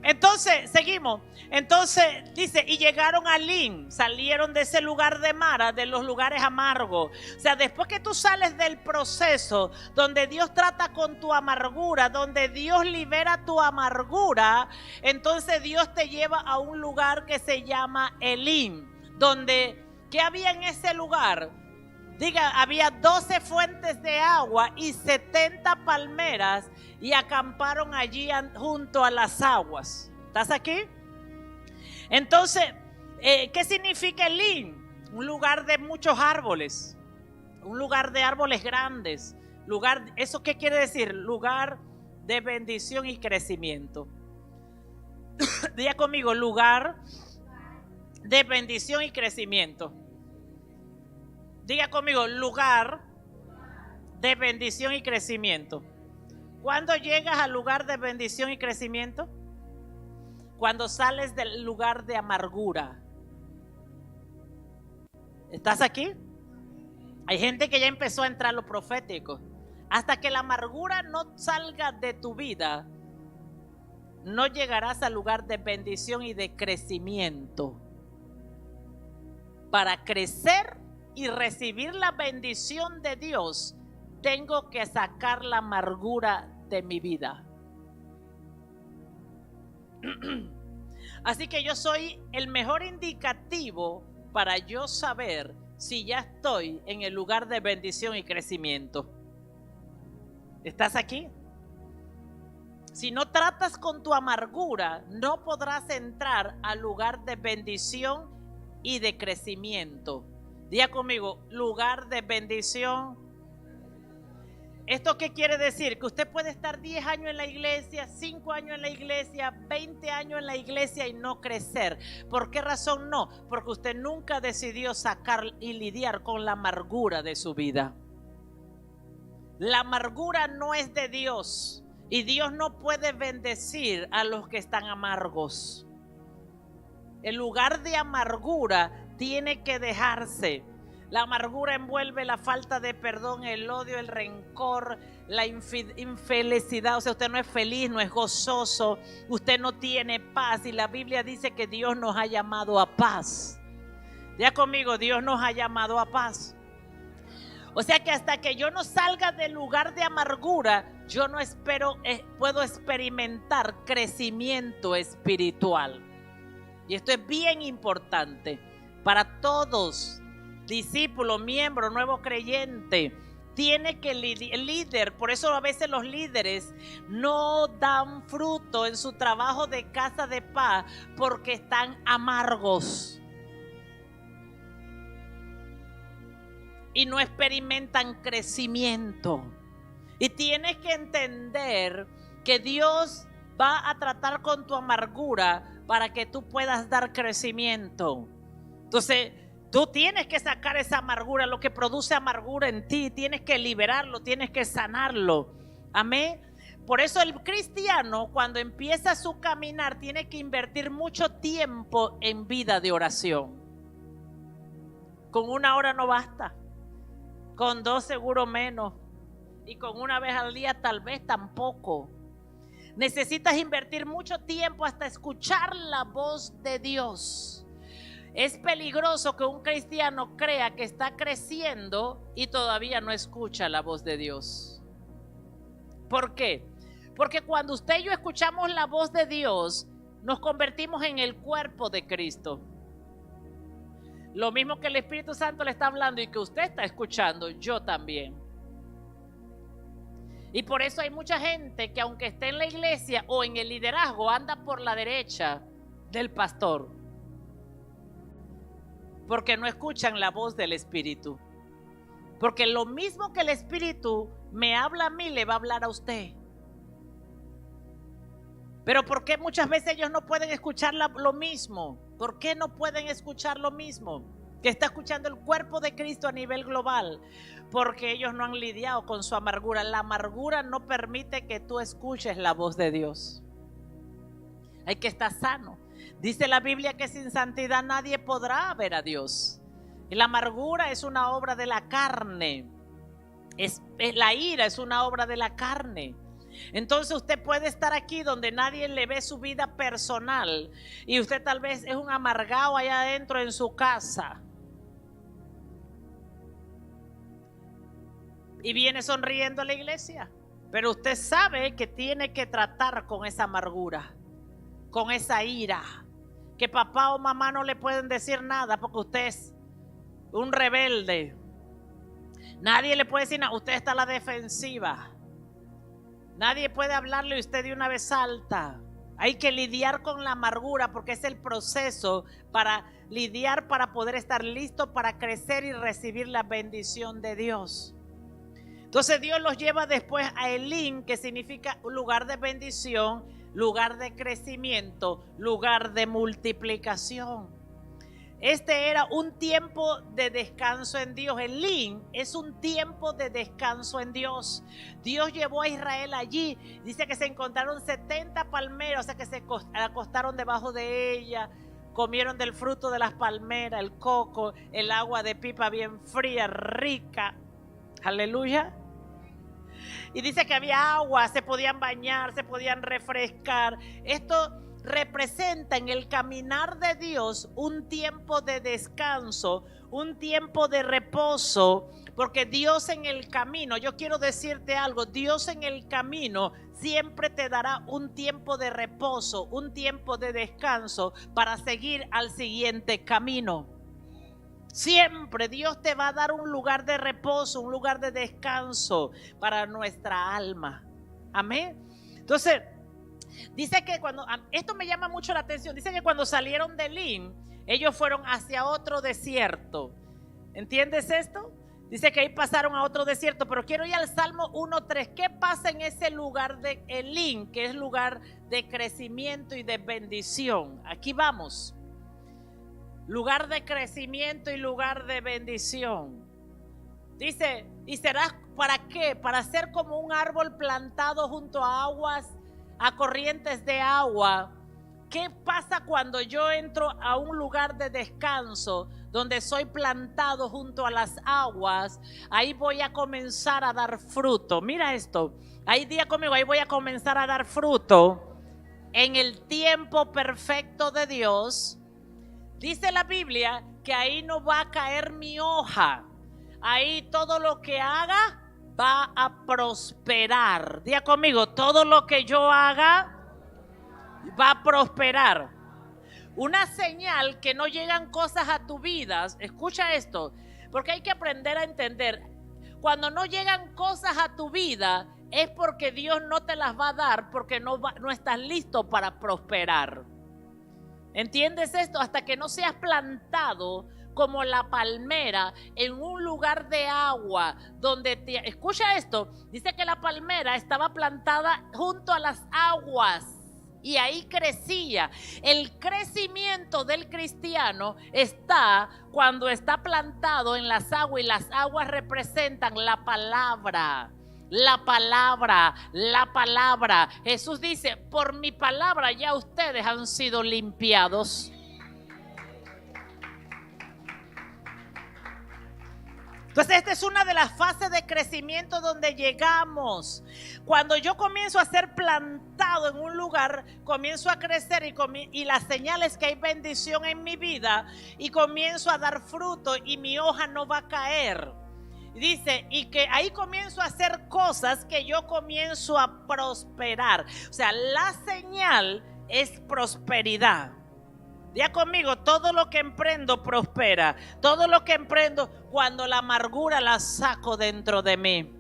Entonces, seguimos. Entonces dice, y llegaron a Elim, salieron de ese lugar de Mara, de los lugares amargos. O sea, después que tú sales del proceso donde Dios trata con tu amargura, donde Dios libera tu amargura, entonces Dios te lleva a un lugar que se llama Elim, donde, ¿qué había en ese lugar? Diga, había 12 fuentes de agua y 70 palmeras, y acamparon allí junto a las aguas. ¿Estás aquí? Entonces, ¿qué significa Elim? Un lugar de muchos árboles, un lugar de árboles grandes. ¿Eso qué quiere decir? Lugar de bendición y crecimiento. Diga conmigo, lugar de bendición y crecimiento. Diga conmigo, lugar de bendición y crecimiento. ¿Cuándo llegas al lugar de bendición y crecimiento? Cuando sales del lugar de amargura. ¿Estás aquí? Hay gente que ya empezó a entrar a lo profético. Hasta que la amargura no salga de tu vida, no llegarás al lugar de bendición y de crecimiento. Para crecer y recibir la bendición de Dios, tengo que sacar la amargura de mi vida. Así que yo soy el mejor indicativo para yo saber si ya estoy en el lugar de bendición y crecimiento. ¿Estás aquí? Si no tratas con tu amargura, no podrás entrar al lugar de bendición y de crecimiento. Diga conmigo, lugar de bendición. ¿Esto qué quiere decir? Que usted puede estar 10 años en la iglesia, 5 años en la iglesia, 20 años en la iglesia y no crecer. ¿Por qué razón no? Porque usted nunca decidió sacar y lidiar con la amargura de su vida. La amargura no es de Dios y Dios no puede bendecir a los que están amargos. El lugar de amargura tiene que dejarse. La amargura envuelve la falta de perdón, el odio, el rencor, la infelicidad. O sea, usted no es feliz, no es gozoso, usted no tiene paz. Y la Biblia dice que Dios nos ha llamado a paz. Ya conmigo, Dios nos ha llamado a paz. O sea que hasta que yo no salga del lugar de amargura, yo no puedo experimentar crecimiento espiritual. Y esto es bien importante para todos, discípulo, miembro, nuevo creyente. Tiene que el líder, por eso a veces los líderes no dan fruto en su trabajo de casa de paz porque están amargos y no experimentan crecimiento. Y tienes que entender que Dios va a tratar con tu amargura para que tú puedas dar crecimiento. Entonces, tú tienes que sacar esa amargura, lo que produce amargura en ti, tienes que liberarlo, tienes que sanarlo. Amén. Por eso el cristiano, cuando empieza su caminar, tiene que invertir mucho tiempo en vida de oración. Con 1 hora no basta, con 2 seguro menos, y con 1 vez al día tal vez tampoco. Necesitas invertir mucho tiempo hasta escuchar la voz de Dios. Es peligroso que un cristiano crea que está creciendo y todavía no escucha la voz de Dios. ¿Por qué? Porque cuando usted y yo escuchamos la voz de Dios, nos convertimos en el cuerpo de Cristo. Lo mismo que el Espíritu Santo le está hablando y que usted está escuchando, yo también. Y por eso hay mucha gente que aunque esté en la iglesia o en el liderazgo, anda por la derecha del pastor. Porque no escuchan la voz del Espíritu. Porque lo mismo que el Espíritu me habla a mí, le va a hablar a usted. Pero ¿por qué muchas veces ellos no pueden escuchar lo mismo? ¿Por qué no pueden escuchar lo mismo que está escuchando el cuerpo de Cristo a nivel global? Porque ellos no han lidiado con su amargura. La amargura no permite que tú escuches la voz de Dios. Hay que estar sano. Dice la Biblia que sin santidad nadie podrá ver a Dios. Y la amargura es una obra de la carne. La ira es una obra de la carne. Entonces usted puede estar aquí donde nadie le ve su vida personal y usted tal vez es un amargado allá adentro en su casa y viene sonriendo a la iglesia, pero usted sabe que tiene que tratar con esa amargura, con esa ira, que papá o mamá no le pueden decir nada porque usted es un rebelde. Nadie le puede decir nada, usted está a la defensiva. Nadie puede hablarle y usted de una vez salta. Hay que lidiar con la amargura porque es el proceso para lidiar, para poder estar listo para crecer y recibir la bendición de Dios. Entonces Dios los lleva después a Elim, que significa lugar de bendición, lugar de crecimiento, lugar de multiplicación. Este era un tiempo de descanso en Dios. Elim es un tiempo de descanso en Dios. Dios llevó a Israel allí. Dice que se encontraron 70 palmeras, o sea que se acostaron debajo de ella. comieron del fruto de las palmeras, el coco, el agua de pipa bien fría, rica. Aleluya. Y dice que había agua, se podían bañar, se podían refrescar. Esto representa en el caminar de Dios un tiempo de descanso, un tiempo de reposo, porque Dios en el camino, yo quiero decirte algo, Dios en el camino siempre te dará un tiempo de reposo, un tiempo de descanso para seguir al siguiente camino. Siempre Dios te va a dar un lugar de reposo, un lugar de descanso para nuestra alma. Amén. Entonces, dice que esto me llama mucho la atención, dice que cuando salieron de Elim, ellos fueron hacia otro desierto. ¿Entiendes esto? Dice que ahí pasaron a otro desierto, pero quiero ir al Salmo 1:3. ¿Qué pasa en ese lugar de Elim, que es lugar de crecimiento y de bendición? Aquí vamos. Lugar de crecimiento y lugar de bendición. Dice, ¿y serás para qué? Para ser como un árbol plantado junto a aguas, a corrientes de agua. ¿Qué pasa cuando yo entro a un lugar de descanso donde soy plantado junto a las aguas? Ahí voy a comenzar a dar fruto. Mira esto, ahí día conmigo, ahí voy a comenzar a dar fruto en el tiempo perfecto de Dios. Dice la Biblia que ahí no va a caer mi hoja. Ahí todo lo que haga va a prosperar. Diga conmigo, todo lo que yo haga va a prosperar. Una señal que no llegan cosas a tu vida, escucha esto, porque hay que aprender a entender. Cuando no llegan cosas a tu vida es porque Dios no te las va a dar, porque no estás listo para prosperar. ¿Entiendes esto? Hasta que no seas plantado como la palmera en un lugar de agua donde escucha esto, dice que la palmera estaba plantada junto a las aguas y ahí crecía. El crecimiento del cristiano está cuando está plantado en las aguas, y las aguas representan la palabra. La palabra, la palabra. Jesús dice, por mi palabra ya ustedes han sido limpiados. Entonces esta es una de las fases de crecimiento donde llegamos. Cuando yo comienzo a ser plantado en un lugar, comienzo a crecer y la señal es que hay bendición en mi vida y comienzo a dar fruto y mi hoja no va a caer. Dice, y que ahí comienzo a hacer cosas que yo comienzo a prosperar. O sea, la señal es prosperidad. Diga conmigo, todo lo que emprendo prospera. Todo lo que emprendo, cuando la amargura la saco dentro de mí.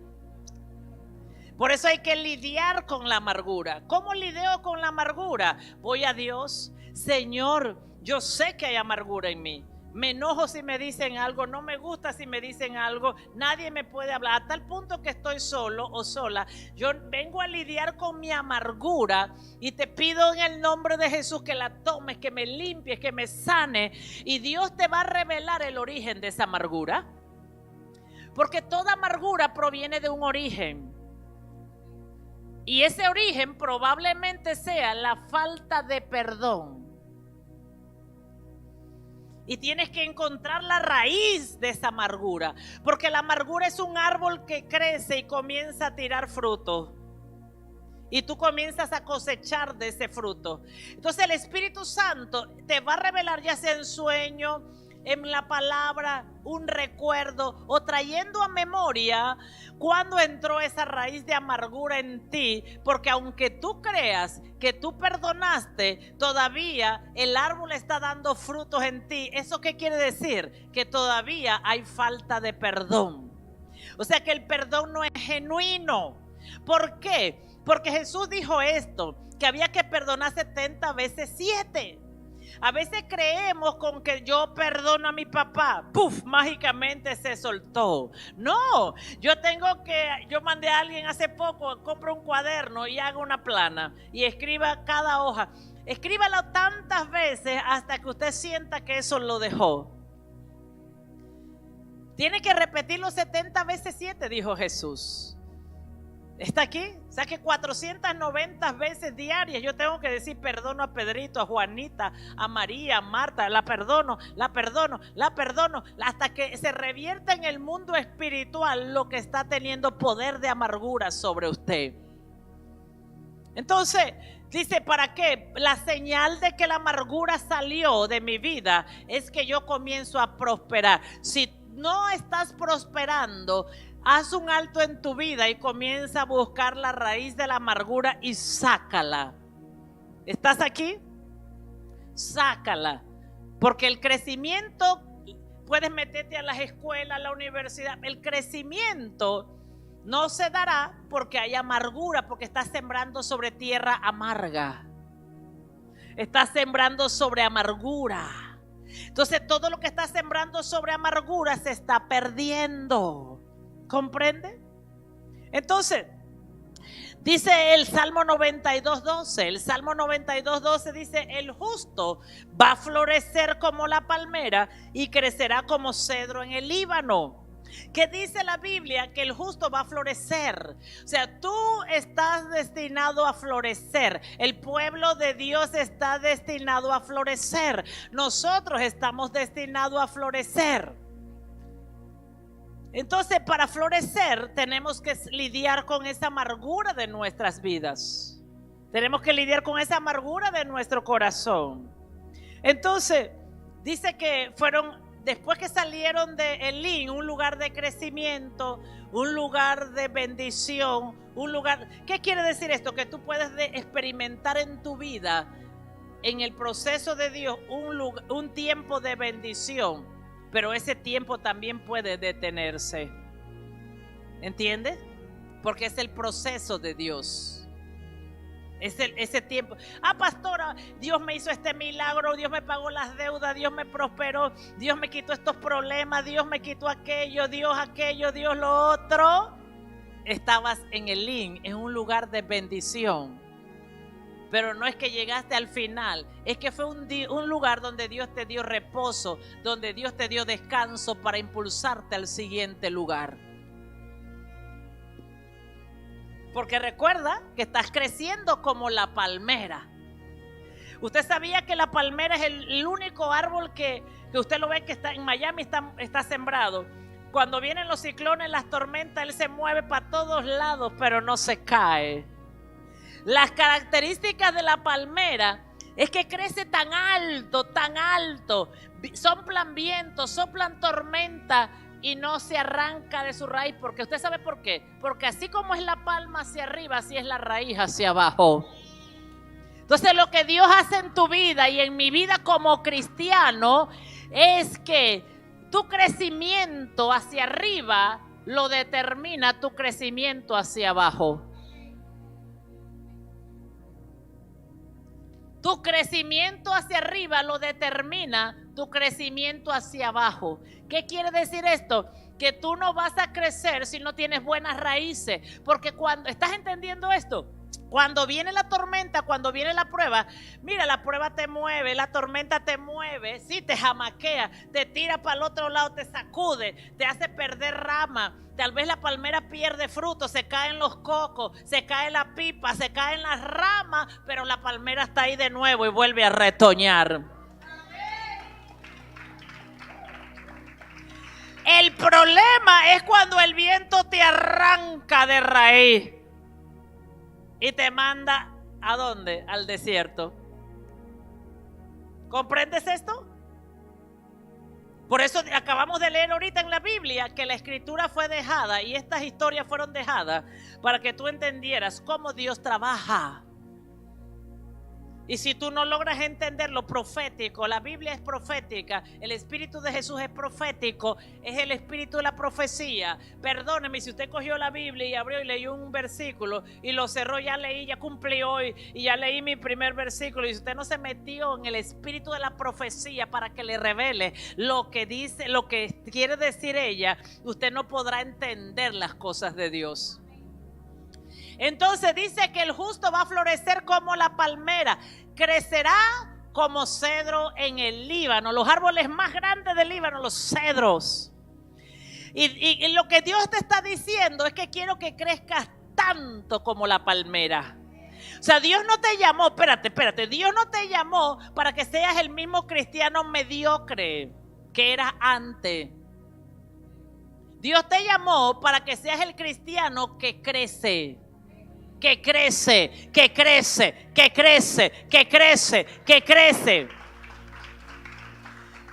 Por eso hay que lidiar con la amargura. ¿Cómo lidio con la amargura? Voy a Dios. Señor, yo sé que hay amargura en mí. Me enojo si me dicen algo, no me gusta si me dicen algo, nadie me puede hablar, a tal punto que estoy solo o sola. Yo vengo a lidiar con mi amargura y te pido en el nombre de Jesús que la tomes, que me limpies, que me sane, y Dios te va a revelar el origen de esa amargura, porque toda amargura proviene de un origen, y ese origen probablemente sea la falta de perdón. Y tienes que encontrar la raíz de esa amargura, porque la amargura es un árbol que crece y comienza a tirar fruto, y tú comienzas a cosechar de ese fruto. Entonces el Espíritu Santo te va a revelar, ya sea en sueño, en la palabra, un recuerdo, o trayendo a memoria cuando entró esa raíz de amargura en ti, porque aunque tú creas que tú perdonaste, todavía el árbol está dando frutos en ti. ¿Eso qué quiere decir? Que todavía hay falta de perdón. O sea que el perdón no es genuino. ¿Por qué? Porque Jesús dijo esto, que había que perdonar 70 veces 7. A veces creemos con que yo perdono a mi papá, ¡puf!, mágicamente se soltó. No, yo mandé a alguien hace poco, compro un cuaderno y hago una plana y escriba cada hoja. Escríbalo tantas veces hasta que usted sienta que eso lo dejó. Tiene que repetirlo 70 veces 7, dijo Jesús. ¿Está aquí? O sea que 490 veces diarias yo tengo que decir perdono a Pedrito, a Juanita, a María, a Marta, la perdono, hasta que se revierta en el mundo espiritual lo que está teniendo poder de amargura sobre usted. Entonces, dice, ¿para qué? La señal de que la amargura salió de mi vida es que yo comienzo a prosperar. Si no estás prosperando, haz un alto en tu vida y comienza a buscar la raíz de la amargura y sácala. ¿Estás aquí? Sácala. Porque el crecimiento, puedes meterte a las escuelas, a la universidad, el crecimiento no se dará porque hay amargura, porque estás sembrando sobre tierra amarga. Estás sembrando sobre amargura. Entonces todo lo que estás sembrando sobre amargura se está perdiendo. ¿Comprende? Entonces, dice el Salmo 92:12. El Salmo 92:12 dice: el justo va a florecer como la palmera y crecerá como cedro en el Líbano. ¿Qué dice la Biblia? Que el justo va a florecer. O sea, tú estás destinado a florecer. El pueblo de Dios está destinado a florecer. Nosotros estamos destinados a florecer. Entonces, para florecer tenemos que lidiar con esa amargura de nuestras vidas. Tenemos que lidiar con esa amargura de nuestro corazón. Entonces, dice que fueron, después que salieron de Elín, un lugar de crecimiento, un lugar de bendición, un lugar... ¿Qué quiere decir esto? Que tú puedes experimentar en tu vida, en el proceso de Dios, un tiempo de bendición. Pero ese tiempo también puede detenerse. ¿Entiendes? Porque es el proceso de Dios. Es ese tiempo. Pastora, Dios me hizo este milagro, Dios me pagó las deudas, Dios me prosperó, Dios me quitó estos problemas, Dios me quitó aquello, Dios lo otro. Estabas en Elín, en un lugar de bendición. Pero no es que llegaste al final, es que fue un lugar donde Dios te dio reposo, donde Dios te dio descanso para impulsarte al siguiente lugar. Porque recuerda que estás creciendo como la palmera. Usted sabía que la palmera es el único árbol que usted lo ve que está en Miami, está sembrado. Cuando vienen los ciclones, las tormentas, él se mueve para todos lados, pero no se cae. Las características de la palmera es que crece tan alto, soplan vientos, soplan tormenta y no se arranca de su raíz. Porque usted sabe por qué. Porque así como es la palma hacia arriba, así es la raíz hacia abajo. Entonces lo que Dios hace en tu vida y en mi vida como cristiano es que tu crecimiento hacia arriba lo determina tu crecimiento hacia abajo. Tu crecimiento hacia arriba lo determina tu crecimiento hacia abajo. ¿Qué quiere decir esto? Que tú no vas a crecer si no tienes buenas raíces. Porque cuando estás entendiendo esto, cuando viene la tormenta, cuando viene la prueba, mira, la prueba te mueve, la tormenta te mueve, sí, te jamaquea, te tira para el otro lado, te sacude, te hace perder rama. Tal vez la palmera pierde fruto, se caen los cocos, se cae la pipa, se caen las ramas, pero la palmera está ahí de nuevo y vuelve a retoñar. El problema es cuando el viento te arranca de raíz y te manda ¿a dónde? Al desierto. ¿Comprendes esto? Por eso acabamos de leer ahorita en la Biblia que la escritura fue dejada y estas historias fueron dejadas para que tú entendieras cómo Dios trabaja. Y si tú no logras entender lo profético, la Biblia es profética, el Espíritu de Jesús es profético, es el Espíritu de la profecía. Perdóneme si usted cogió la Biblia y abrió y leyó un versículo y lo cerró, ya leí, ya cumplí hoy y ya leí mi primer versículo, y si usted no se metió en el Espíritu de la profecía para que le revele lo que dice, lo que quiere decir ella, usted no podrá entender las cosas de Dios. Entonces dice que el justo va a florecer como la palmera, crecerá como cedro en el Líbano. Los árboles más grandes del Líbano, los cedros. Y lo que Dios te está diciendo es que quiero que crezcas tanto como la palmera. O sea, Dios no te llamó, espérate, Dios no te llamó para que seas el mismo cristiano mediocre que eras antes. Dios te llamó para que seas el cristiano que crece. Que crece, que crece, que crece, que crece, que crece.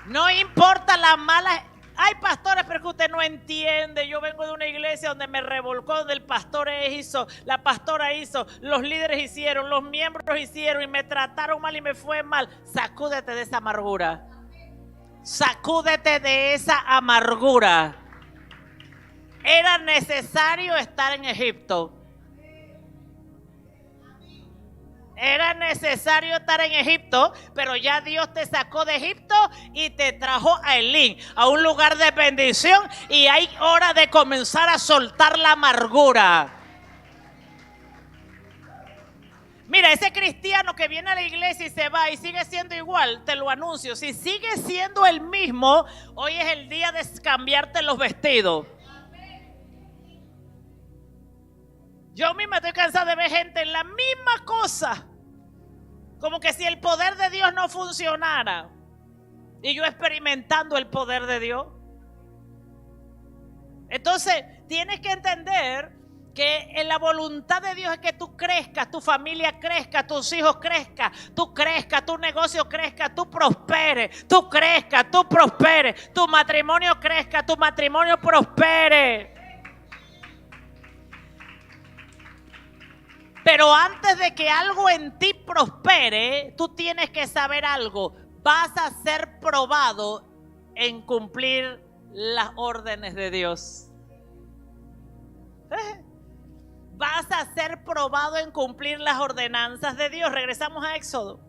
No importa las malas. Hay pastores, pero que usted no entiende. Yo vengo de una iglesia donde me revolcó, donde el pastor hizo, la pastora hizo, los líderes hicieron, los miembros hicieron y me trataron mal y me fue mal. Sacúdete de esa amargura. Sacúdete de esa amargura. Era necesario estar en Egipto. Era necesario estar en Egipto, pero ya Dios te sacó de Egipto y te trajo a Elín, a un lugar de bendición, y hay hora de comenzar a soltar la amargura. Mira, ese cristiano que viene a la iglesia y se va y sigue siendo igual, te lo anuncio, si sigue siendo el mismo, hoy es el día de cambiarte los vestidos. Yo misma estoy cansada de ver gente en la misma cosa, como que si el poder de Dios no funcionara, y yo experimentando el poder de Dios. Entonces tienes que entender que en la voluntad de Dios es que tú crezcas, tu familia crezca, tus hijos crezcan, tú crezcas, tu negocio crezca, tú prosperes, tú crezcas, tú prosperes, tu matrimonio crezca, tu matrimonio prospere. Pero antes de que algo en ti prospere, tú tienes que saber algo. Vas a ser probado en cumplir las órdenes de Dios. Vas a ser probado en cumplir las ordenanzas de Dios. Regresamos a Éxodo.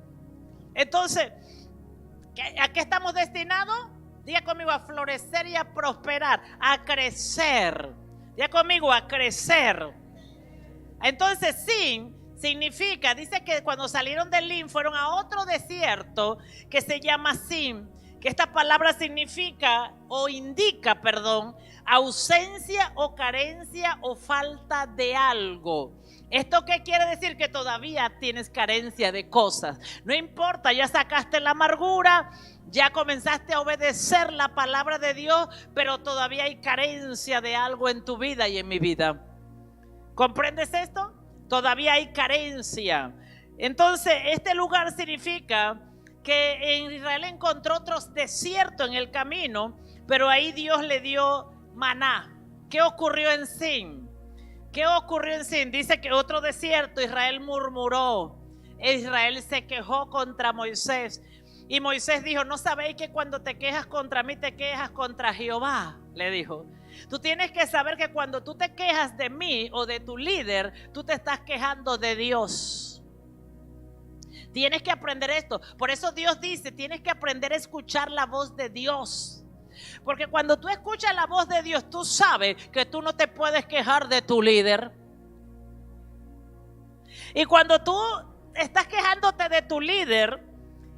Entonces, ¿a qué estamos destinados? Diga conmigo, a florecer y a prosperar, a crecer. Diga conmigo, a crecer. Entonces, Sin significa, dice que cuando salieron de Elim fueron a otro desierto que se llama Sin, que esta palabra significa o indica, ausencia o carencia o falta de algo. ¿Esto qué quiere decir? Que todavía tienes carencia de cosas. No importa, ya sacaste la amargura, ya comenzaste a obedecer la palabra de Dios, pero todavía hay carencia de algo en tu vida y en mi vida. ¿Comprendes esto? Todavía hay carencia. Entonces, este lugar significa que en Israel encontró otros desiertos en el camino, pero ahí Dios le dio maná. ¿Qué ocurrió en Sin? ¿Qué ocurrió en Sin? Dice que otro desierto, Israel murmuró. Israel se quejó contra Moisés. Y Moisés dijo, ¿no sabéis que cuando te quejas contra mí, te quejas contra Jehová? Le dijo. Tú tienes que saber que cuando tú te quejas de mí o de tu líder, tú te estás quejando de Dios. Tienes que aprender esto. Por eso Dios dice, tienes que aprender a escuchar la voz de Dios. Porque cuando tú escuchas la voz de Dios, tú sabes que tú no te puedes quejar de tu líder. Y cuando tú estás quejándote de tu líder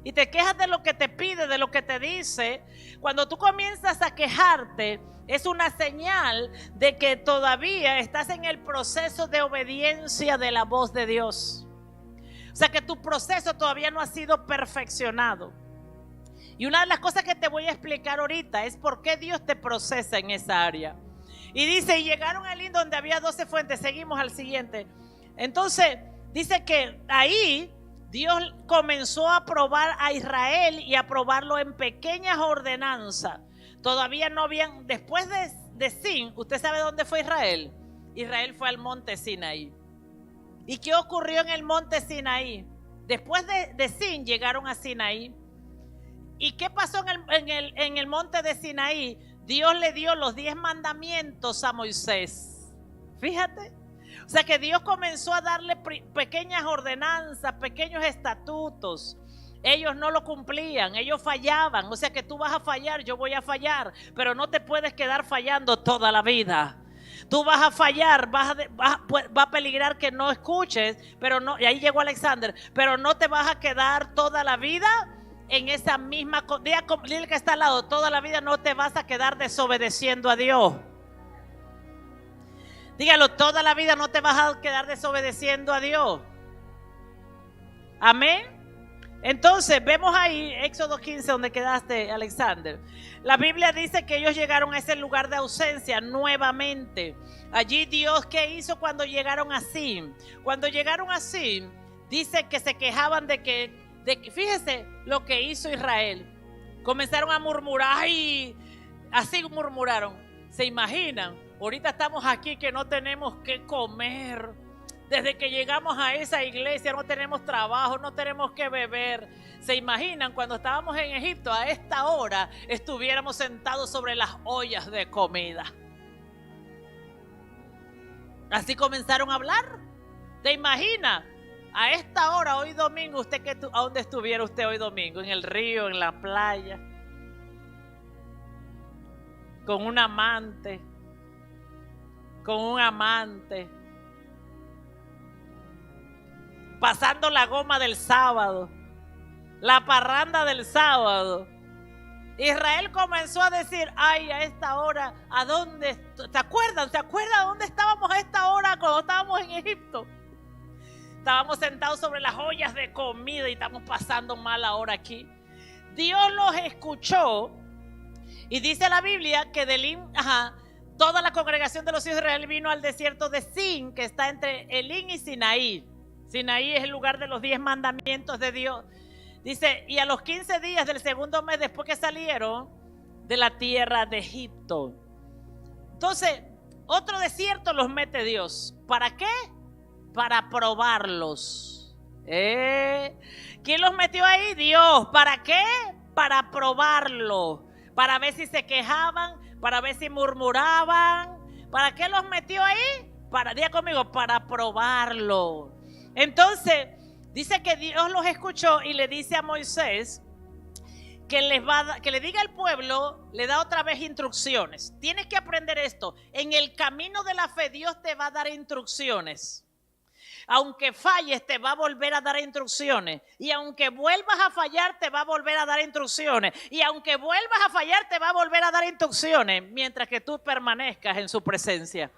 y te quejas de lo que te pide, de lo que te dice, cuando tú comienzas a quejarte, es una señal de que todavía estás en el proceso de obediencia de la voz de Dios. O sea que tu proceso todavía no ha sido perfeccionado. Y una de las cosas que te voy a explicar ahorita es por qué Dios te procesa en esa área. Y dice, y llegaron a Elín donde había 12 fuentes. Seguimos al siguiente. Entonces, dice que ahí Dios comenzó a probar a Israel y a probarlo en pequeñas ordenanzas. Todavía no habían, después de Sin, ¿usted sabe dónde fue Israel? Israel fue al monte Sinaí. ¿Y qué ocurrió en el monte Sinaí? Después de Sin llegaron a Sinaí. ¿Y qué pasó en el monte de Sinaí? Dios le dio los 10 mandamientos a Moisés. Fíjate. O sea que Dios comenzó a darle pequeñas ordenanzas, pequeños estatutos. Ellos no lo cumplían, ellos fallaban. O sea que tú vas a fallar, yo voy a fallar, pero no te puedes quedar fallando toda la vida. Tú vas a fallar, va a peligrar que no escuches, pero no, y ahí llegó Alexander, pero no te vas a quedar toda la vida en esa misma. Dile que está al lado, toda la vida no te vas a quedar desobedeciendo a Dios. Dígalo, toda la vida no te vas a quedar desobedeciendo a Dios. Amén. Entonces vemos ahí Éxodo 15 donde quedaste, Alexander. La Biblia dice que ellos llegaron a ese lugar de ausencia nuevamente. Allí Dios, ¿qué hizo cuando llegaron así? Cuando llegaron así, dice que se quejaban de que fíjese lo que hizo Israel. Comenzaron a murmurar y así murmuraron. ¿Se imaginan? Ahorita estamos aquí que no tenemos que comer. Desde que llegamos a esa iglesia no tenemos trabajo, no tenemos que beber. ¿Se imaginan cuando estábamos en Egipto a esta hora estuviéramos sentados sobre las ollas de comida? Así comenzaron a hablar. ¿Te imaginas? A esta hora, hoy domingo, ¿a dónde estuviera usted hoy domingo? ¿En el río, en la playa? Con un amante. Con un amante. Pasando la goma del sábado. La parranda del sábado. Israel comenzó a decir, ay, a esta hora, ¿a dónde? ¿Se acuerdan? ¿Se acuerdan dónde estábamos a esta hora cuando estábamos en Egipto? Estábamos sentados sobre las ollas de comida y estamos pasando mal ahora aquí. Dios los escuchó y dice la Biblia que toda la congregación de los hijos de Israel vino al desierto de Sin, que está entre Elín y Sinaí. Sinaí es el lugar de los 10 mandamientos de Dios. Dice, y a los 15 días del segundo mes después que salieron de la tierra de Egipto. Entonces, otro desierto los mete Dios. ¿Para qué? Para probarlos. ¿Quién los metió ahí? Dios. ¿Para qué? Para probarlos. Para ver si se quejaban, para ver si murmuraban. ¿Para qué los metió ahí? Diga conmigo, para probarlo. Entonces, dice que Dios los escuchó y le dice a Moisés que le diga al pueblo, le da otra vez instrucciones. Tienes que aprender esto. En el camino de la fe, Dios te va a dar instrucciones. Aunque falles, te va a volver a dar instrucciones. Y aunque vuelvas a fallar, te va a volver a dar instrucciones. Y aunque vuelvas a fallar, te va a volver a dar instrucciones. Mientras que tú permanezcas en su presencia.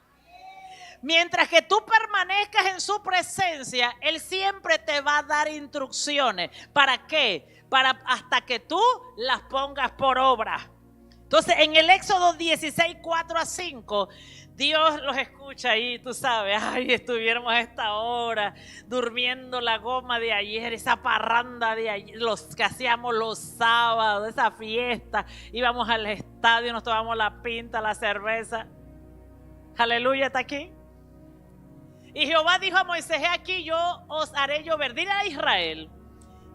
Mientras que tú permanezcas en su presencia, Él siempre te va a dar instrucciones. ¿Para qué? Hasta que tú las pongas por obra. Entonces, en el Éxodo 16, 4 a 5, Dios los escucha ahí, tú sabes, ay, estuviéramos a esta hora durmiendo la goma de ayer, esa parranda de ayer, los que hacíamos los sábados, esa fiesta, íbamos al estadio, nos tomamos la pinta, la cerveza. Aleluya, ¿está aquí? Y Jehová dijo a Moisés, he aquí yo os haré llover. Dile a Israel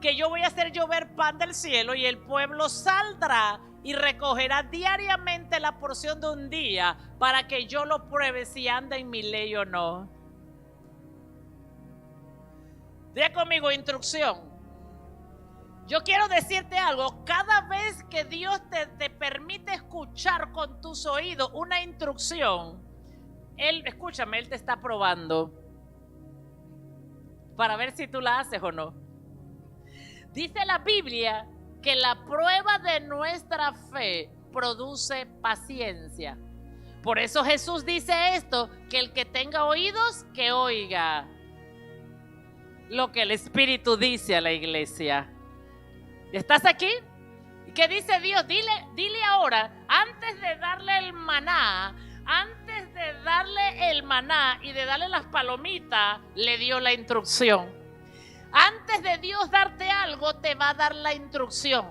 que yo voy a hacer llover pan del cielo y el pueblo saldrá y recogerá diariamente la porción de un día para que yo lo pruebe si anda en mi ley o no. Diga conmigo, instrucción. Yo quiero decirte algo, cada vez que Dios te permite escuchar con tus oídos una instrucción, escúchame, Él te está probando para ver si tú la haces o no. Dice la Biblia que la prueba de nuestra fe produce paciencia. Por eso Jesús dice esto, que el que tenga oídos, que oiga lo que el Espíritu dice a la iglesia. ¿Estás aquí? ¿Qué dice Dios? Dile ahora, antes de darle el maná, y de darle las palomitas, le dio la instrucción. Antes de Dios darte algo, te va a dar la instrucción.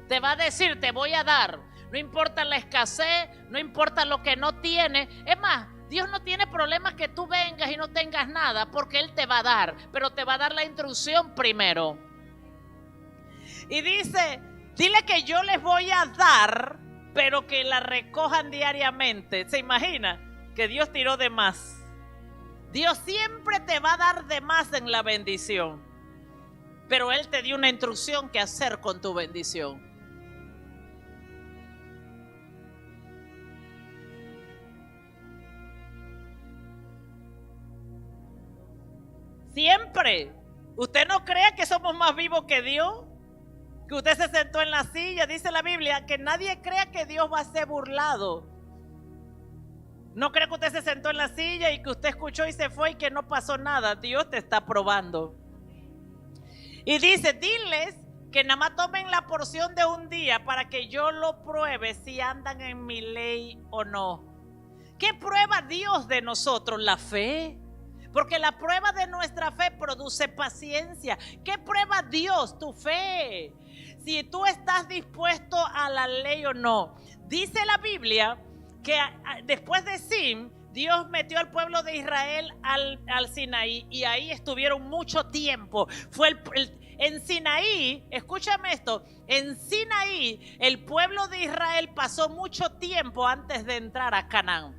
Te va a decir, te voy a dar. No importa la escasez, no importa lo que no tienes. Es más, Dios no tiene problemas que tú vengas y no tengas nada, porque Él te va a dar. Pero te va a dar la instrucción primero. Y dice, dile que yo les voy a dar, pero que la recojan diariamente. ¿Se imagina? Que Dios tiró de más. Dios siempre te va a dar de más en la bendición. Pero Él te dio una instrucción que hacer con tu bendición. Siempre. ¿Usted no cree que somos más vivos que Dios? Que usted se sentó en la silla, dice la Biblia, que nadie crea que Dios va a ser burlado. No creo que usted se sentó en la silla y que usted escuchó y se fue y que no pasó nada. Dios te está probando. Y dice, diles que nada más tomen la porción de un día para que yo lo pruebe si andan en mi ley o no. ¿Qué prueba Dios de nosotros? La fe. Porque la prueba de nuestra fe produce paciencia. ¿Qué prueba Dios? Tu fe. Si tú estás dispuesto a la ley o no. Dice la Biblia que después de Sin, Dios metió al pueblo de Israel al Sinaí y ahí estuvieron mucho tiempo. En Sinaí, escúchame esto, en Sinaí el pueblo de Israel pasó mucho tiempo antes de entrar a Canaán.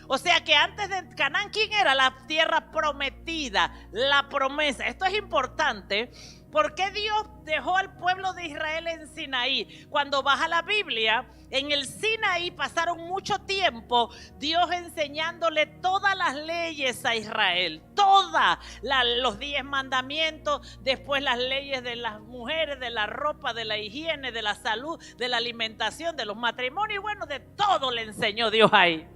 O sea que antes de Canaán, ¿quién era? La tierra prometida, la promesa. Esto es importante. ¿Por qué Dios dejó al pueblo de Israel en Sinaí? Cuando baja la Biblia, en el Sinaí pasaron mucho tiempo Dios enseñándole todas las leyes a Israel. Todas, los 10 mandamientos, después las leyes de las mujeres, de la ropa, de la higiene, de la salud, de la alimentación, de los matrimonios. Y bueno, de todo le enseñó Dios ahí.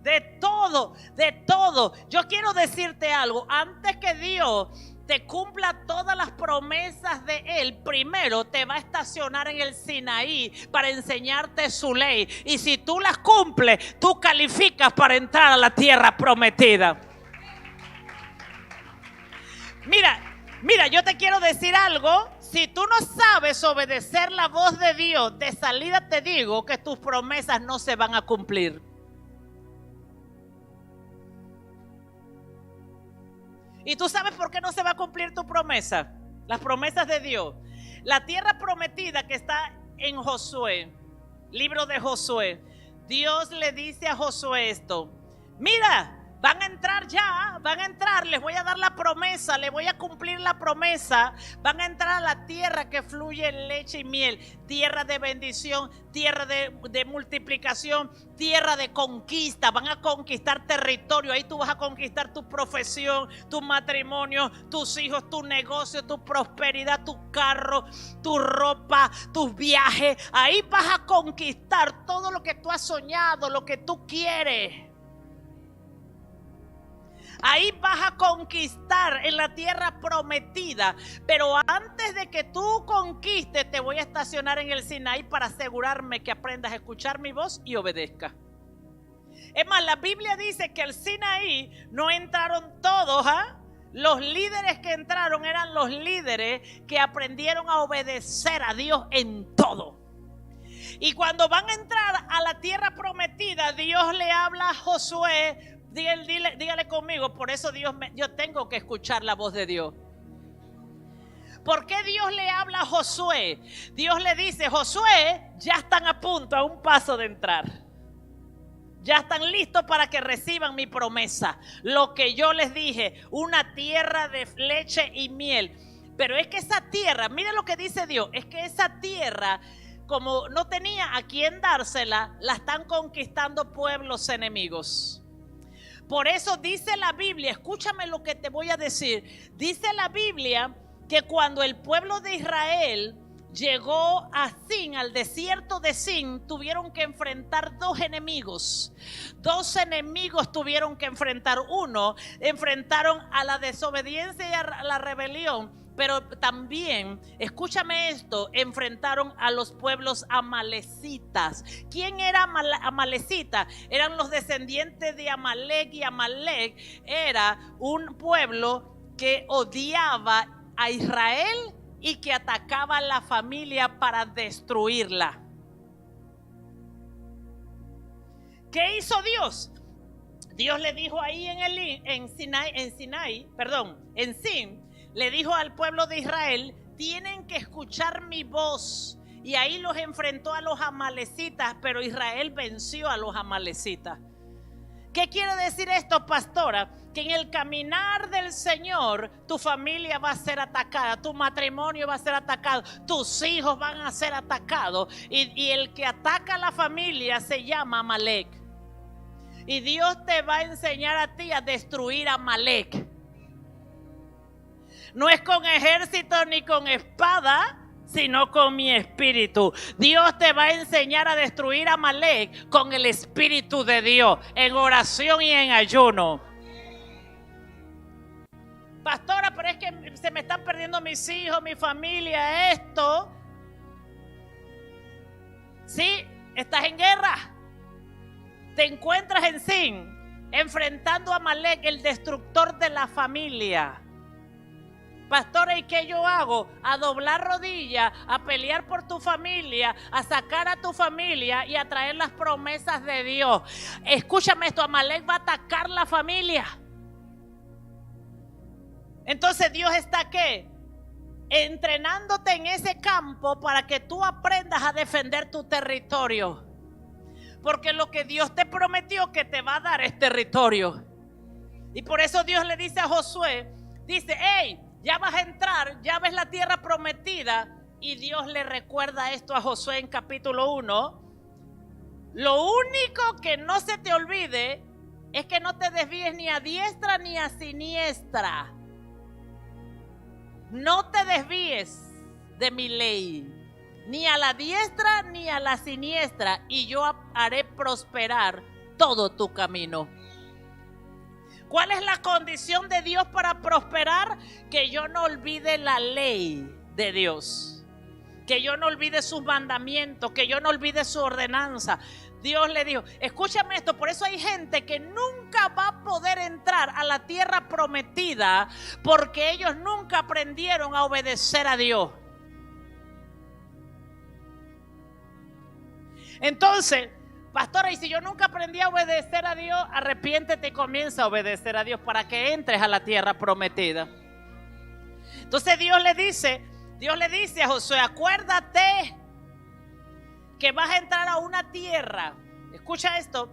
De todo, de todo. Yo quiero decirte algo. Antes que Dios te cumpla todas las promesas de Él, primero te va a estacionar en el Sinaí para enseñarte su ley. Y si tú las cumples, tú calificas para entrar a la tierra prometida. Mira, yo te quiero decir algo. Si tú no sabes obedecer la voz de Dios, de salida te digo que tus promesas no se van a cumplir. ¿Y tú sabes por qué no se va a cumplir tu promesa? Las promesas de Dios. La tierra prometida que está en Josué, libro de Josué. Dios le dice a Josué esto. Mira, van a entrar ya, van a entrar, les voy a dar la promesa, les voy a cumplir la promesa. Van a entrar a la tierra que fluye leche y miel, tierra de bendición, tierra de multiplicación, tierra de conquista. Van a conquistar territorio, ahí tú vas a conquistar tu profesión, tu matrimonio, tus hijos, tu negocio, tu prosperidad, tu carro, tu ropa, tus viajes. Ahí vas a conquistar todo lo que tú has soñado, lo que tú quieres. Ahí vas a conquistar en la tierra prometida. Pero antes de que tú conquistes, te voy a estacionar en el Sinaí para asegurarme que aprendas a escuchar mi voz y obedezca. Es más, la Biblia dice que al Sinaí no entraron todos, Los líderes que entraron eran los líderes que aprendieron a obedecer a Dios en todo. Y cuando van a entrar a la tierra prometida, Dios le habla a Josué. Dígale conmigo, por eso yo tengo que escuchar la voz de Dios. ¿Por qué Dios le habla a Josué? Dios le dice, Josué, ya están a punto, a un paso de entrar. Ya están listos para que reciban mi promesa. Lo que yo les dije, una tierra de leche y miel. Pero es que esa tierra, mire lo que dice Dios, es que esa tierra, como no tenía a quién dársela, la están conquistando pueblos enemigos. Por eso dice la Biblia, escúchame lo que te voy a decir. Dice la Biblia que cuando el pueblo de Israel llegó a Sin, al desierto de Sin, tuvieron que enfrentar dos enemigos. Dos enemigos tuvieron que enfrentar. Uno, enfrentaron a la desobediencia y a la rebelión. Pero también, escúchame esto, enfrentaron a los pueblos amalecitas. ¿Quién era amalecita? Eran los descendientes de Amalek, y Amalek era un pueblo que odiaba a Israel y que atacaba a la familia para destruirla. ¿Qué hizo Dios? Dios le dijo ahí en Sin, le dijo al pueblo de Israel, tienen que escuchar mi voz. Y ahí los enfrentó a los amalecitas, pero Israel venció a los amalecitas. ¿Qué quiere decir esto, pastora? Que en el caminar del Señor tu familia va a ser atacada, tu matrimonio va a ser atacado, tus hijos van a ser atacados. Y el que ataca a la familia se llama Amalek. Y Dios te va a enseñar a ti a destruir a Amalek. No es con ejército ni con espada, sino con mi espíritu. Dios te va a enseñar a destruir a Amalek con el espíritu de Dios, en oración y en ayuno. Pastora, pero es que se me están perdiendo mis hijos, mi familia, esto. Sí, estás en guerra. Te encuentras en Sin, enfrentando a Amalek, el destructor de la familia. Pastora, ¿y qué yo hago? A doblar rodillas, a pelear por tu familia, a sacar a tu familia y a traer las promesas de Dios. Escúchame esto, Amalek va a atacar la familia. Entonces Dios está ¿qué? Entrenándote en ese campo para que tú aprendas a defender tu territorio. Porque lo que Dios te prometió que te va a dar es territorio. Y por eso Dios le dice a Josué, dice, hey, ya vas a entrar, ya ves la tierra prometida. Y Dios le recuerda esto a Josué en capítulo 1. Lo único que no se te olvide es que no te desvíes ni a diestra ni a siniestra. No te desvíes de mi ley, ni a la diestra ni a la siniestra, y yo haré prosperar todo tu camino. ¿Cuál es la condición de Dios para prosperar? Que yo no olvide la ley de Dios, que yo no olvide sus mandamientos, que yo no olvide su ordenanza. Dios le dijo, escúchame esto, por eso hay gente que nunca va a poder entrar a la tierra prometida porque ellos nunca aprendieron a obedecer a Dios. Entonces, pastora, y si yo nunca aprendí a obedecer a Dios, arrepiéntete y comienza a obedecer a Dios para que entres a la tierra prometida. Entonces Dios le dice a Josué, acuérdate que vas a entrar a una tierra. Escucha esto,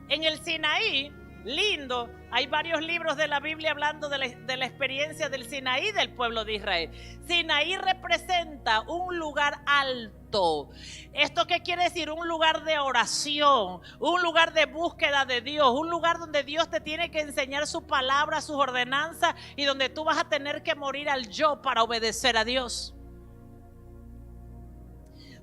en el Sinaí, lindo, hay varios libros de la Biblia hablando de la experiencia del Sinaí del pueblo de Israel. Sinaí representa un lugar alto. ¿Esto qué quiere decir? Un lugar de oración, un lugar de búsqueda de Dios, un lugar donde Dios te tiene que enseñar su palabra, sus ordenanzas, y donde tú vas a tener que morir al yo para obedecer a Dios.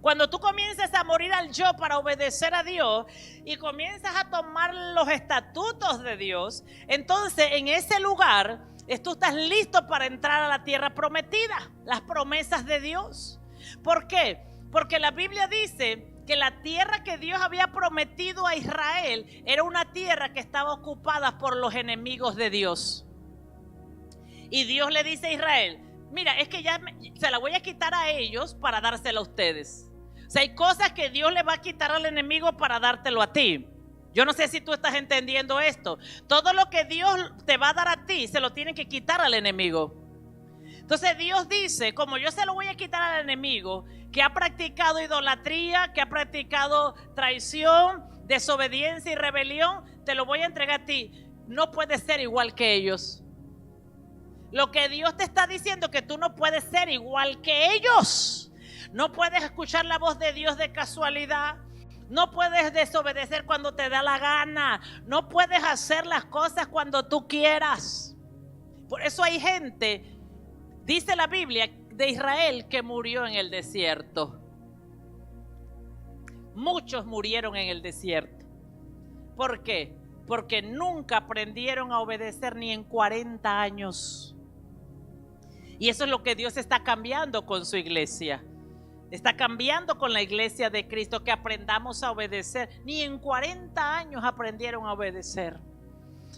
Cuando tú comiences a morir al yo para obedecer a Dios y comienzas a tomar los estatutos de Dios, entonces en ese lugar tú estás listo para entrar a la tierra prometida, las promesas de Dios. ¿Por qué? Porque la Biblia dice que la tierra que Dios había prometido a Israel era una tierra que estaba ocupada por los enemigos de Dios. Y Dios le dice a Israel, mira, es que ya se la voy a quitar a ellos para dársela a ustedes. O sea, hay cosas que Dios le va a quitar al enemigo para dártelo a ti. Yo no sé si tú estás entendiendo esto. Todo lo que Dios te va a dar a ti, se lo tiene que quitar al enemigo. Entonces Dios dice, como yo se lo voy a quitar al enemigo, que ha practicado idolatría, que ha practicado traición, desobediencia y rebelión, te lo voy a entregar a ti. No puedes ser igual que ellos. Lo que Dios te está diciendo es que tú no puedes ser igual que ellos. No puedes escuchar la voz de Dios de casualidad. No puedes desobedecer cuando te da la gana. No puedes hacer las cosas cuando tú quieras. Por eso hay gente, dice la Biblia, de Israel que murió en el desierto. Muchos murieron en el desierto. ¿Por qué? Porque nunca aprendieron a obedecer ni en 40 años. Y eso es lo que Dios está cambiando con su iglesia. Está cambiando con la iglesia de Cristo, que aprendamos a obedecer. Ni en 40 años aprendieron a obedecer.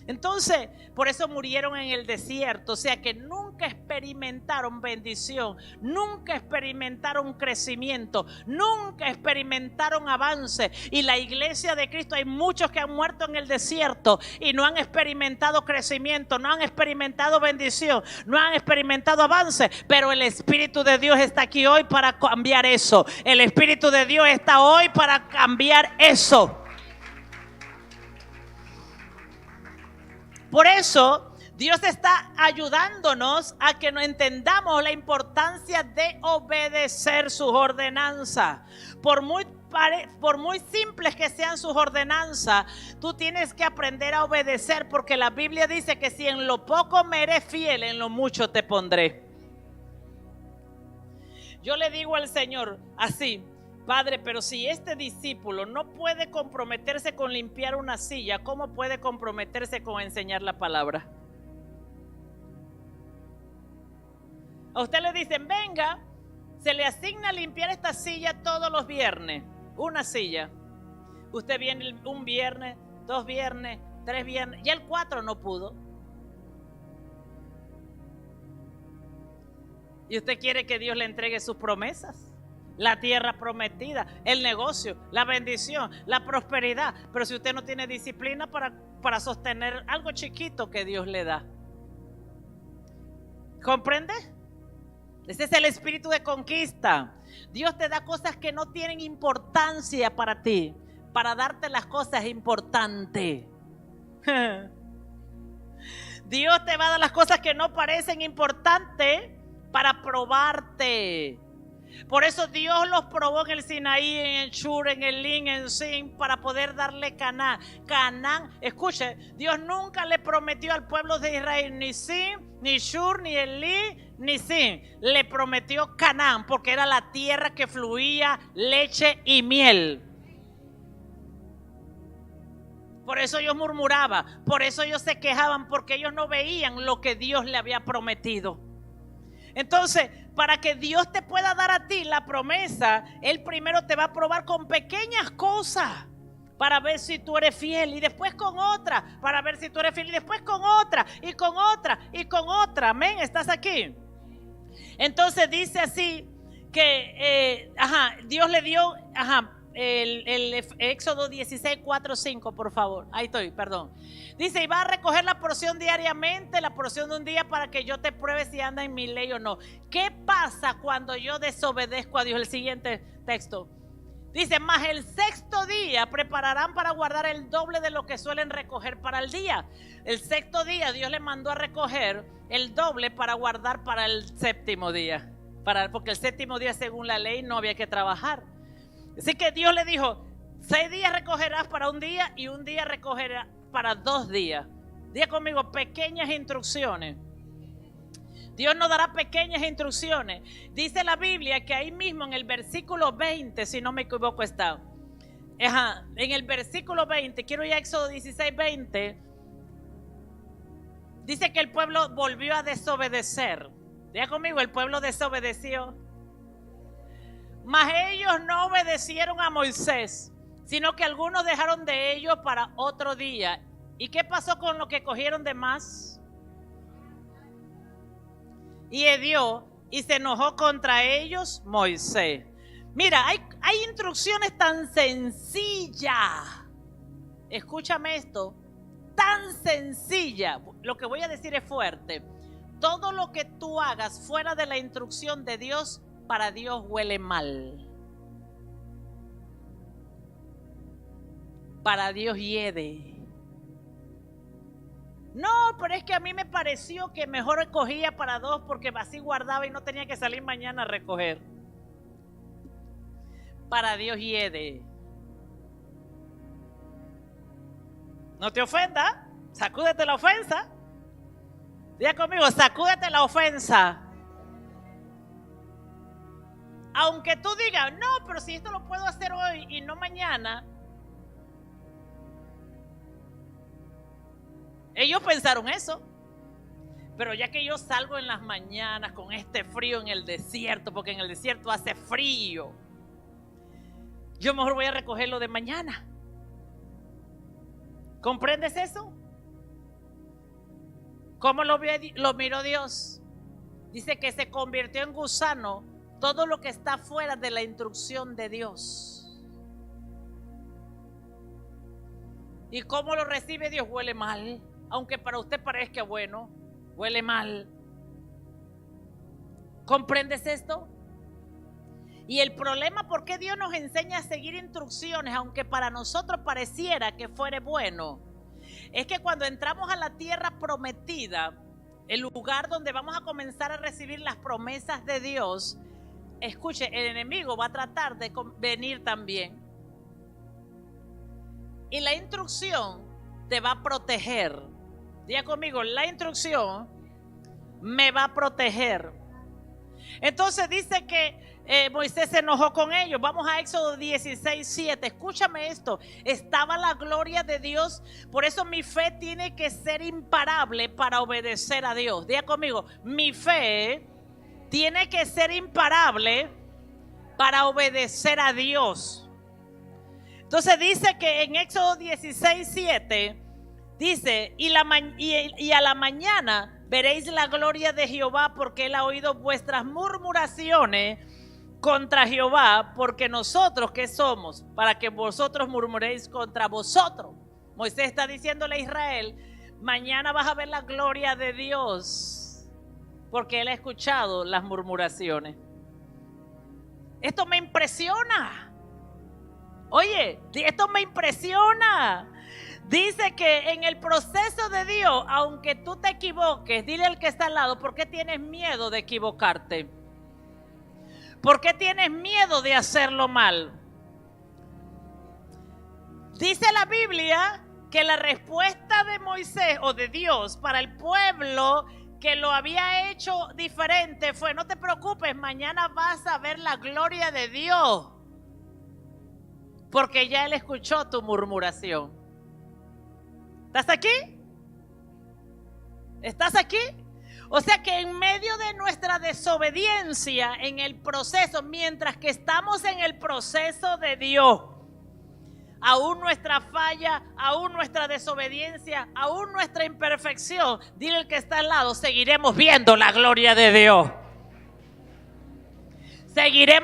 Entonces, por eso murieron en el desierto. O sea que nunca experimentaron bendición, nunca experimentaron crecimiento, nunca experimentaron avance. Y la iglesia de Cristo, hay muchos que han muerto en el desierto y no han experimentado crecimiento, no han experimentado bendición, no han experimentado avance. Pero el Espíritu de Dios está aquí hoy para cambiar eso. El Espíritu de Dios está hoy para cambiar eso. Por eso Dios está ayudándonos a que no entendamos la importancia de obedecer sus ordenanzas. Por muy simples que sean sus ordenanzas, tú tienes que aprender a obedecer, porque la Biblia dice que si en lo poco me eres fiel, en lo mucho te pondré. Yo le digo al Señor así: Padre, pero si este discípulo no puede comprometerse con limpiar una silla, ¿cómo puede comprometerse con enseñar la palabra? A usted le dicen: venga, se le asigna limpiar esta silla todos los viernes, una silla. Usted viene un viernes, 2 viernes, 3 viernes, y el 4 no pudo. Y usted quiere que Dios le entregue sus promesas, la tierra prometida, el negocio, la bendición, la prosperidad. Pero si usted no tiene disciplina para sostener algo chiquito que Dios le da. ¿Comprende? Ese es el espíritu de conquista. Dios te da cosas que no tienen importancia para ti, para darte las cosas importantes. Dios te va a dar las cosas que no parecen importantes para probarte. Por eso Dios los probó en el Sinaí, en el Shur, en el Lin, en Sin, para poder darle Canaán. Canaán, escuche, Dios nunca le prometió al pueblo de Israel ni Sin, ni Shur, ni el Lin, ni Sin. Le prometió Canaán, porque era la tierra que fluía leche y miel. Por eso ellos murmuraban, por eso ellos se quejaban, porque ellos no veían lo que Dios le había prometido. Entonces, para que Dios te pueda dar a ti la promesa, Él primero te va a probar con pequeñas cosas para ver si tú eres fiel, y después con otra para ver si tú eres fiel, y después con otra y con otra y con otra. Amén, ¿estás aquí? Entonces dice así que Dios le dio el Éxodo 16, 4, 5, por favor. Ahí estoy, perdón. Dice: y va a recoger la porción diariamente, la porción de un día, para que yo te pruebe si anda en mi ley o no. ¿Qué pasa cuando yo desobedezco a Dios? El siguiente texto dice: mas el 6º día prepararán para guardar el doble de lo que suelen recoger para el día. El 6º día Dios le mandó a recoger el doble para guardar para el 7º día, porque el 7º día, según la ley, no había que trabajar. Así que Dios le dijo: 6 días recogerás para un día, y un día recogerás para 2 días. Diga conmigo: pequeñas instrucciones. Dios nos dará pequeñas instrucciones. Dice la Biblia que ahí mismo en el versículo 20, si no me equivoco, está. En el versículo 20, quiero ir a Éxodo 16, 20. Dice que el pueblo volvió a desobedecer. Diga conmigo: el pueblo desobedeció. Mas ellos no obedecieron a Moisés, sino que algunos dejaron de ellos para otro día. ¿Y qué pasó con lo que cogieron de más? Y hedió y se enojó contra ellos Moisés. Mira, hay instrucciones tan sencillas. Escúchame esto, tan sencilla. Lo que voy a decir es fuerte. Todo lo que tú hagas fuera de la instrucción de Dios, para Dios huele mal. Para Dios hiede. No, pero es que a mí me pareció que mejor recogía para 2, porque así guardaba y no tenía que salir mañana a recoger. Para Dios hiede. No te ofenda, sacúdete la ofensa. Diga conmigo: sacúdete la ofensa. Aunque tú digas: no, pero si esto lo puedo hacer hoy y no mañana. Ellos pensaron eso. Pero ya que yo salgo en las mañanas con este frío en el desierto, porque en el desierto hace frío, yo mejor voy a recogerlo de mañana. ¿Comprendes eso? ¿Cómo lo miró Dios? Dice que se convirtió en gusano todo lo que está fuera de la instrucción de Dios. ¿Y cómo lo recibe Dios? Huele mal. Aunque para usted parezca bueno, huele mal. ¿Comprendes esto? Y el problema, ¿por qué Dios nos enseña a seguir instrucciones, aunque para nosotros pareciera que fuere bueno? Es que cuando entramos a la tierra prometida, el lugar donde vamos a comenzar a recibir las promesas de Dios, escuche, el enemigo va a tratar de venir también. Y la instrucción te va a proteger. Diga conmigo: la instrucción me va a proteger. Entonces dice que Moisés se enojó con ellos. Vamos a Éxodo 16:7. Escúchame esto. Estaba la gloria de Dios. Por eso mi fe tiene que ser imparable para obedecer a Dios. Diga conmigo, mi fe tiene que ser imparable para obedecer a Dios. Entonces dice que en Éxodo 16:7 dice, y a la mañana veréis la gloria de Jehová, porque él ha oído vuestras murmuraciones contra Jehová, porque nosotros, ¿qué somos? Para que vosotros murmuréis contra vosotros. Moisés está diciéndole a Israel, mañana vas a ver la gloria de Dios, porque él ha escuchado las murmuraciones. Esto me impresiona. Oye, esto me impresiona. Dice que en el proceso de Dios, aunque tú te equivoques, dile al que está al lado, ¿por qué tienes miedo de equivocarte? ¿Por qué tienes miedo de hacerlo mal? Dice la Biblia que la respuesta de Moisés o de Dios para el pueblo que lo había hecho diferente fue: no te preocupes, mañana vas a ver la gloria de Dios, porque ya él escuchó tu murmuración. ¿Estás aquí? ¿Estás aquí? O sea que en medio de nuestra desobediencia en el proceso, mientras que estamos en el proceso de Dios, aún nuestra falla, aún nuestra desobediencia, aún nuestra imperfección, dile al que está al lado, seguiremos viendo la gloria de Dios. Seguiremos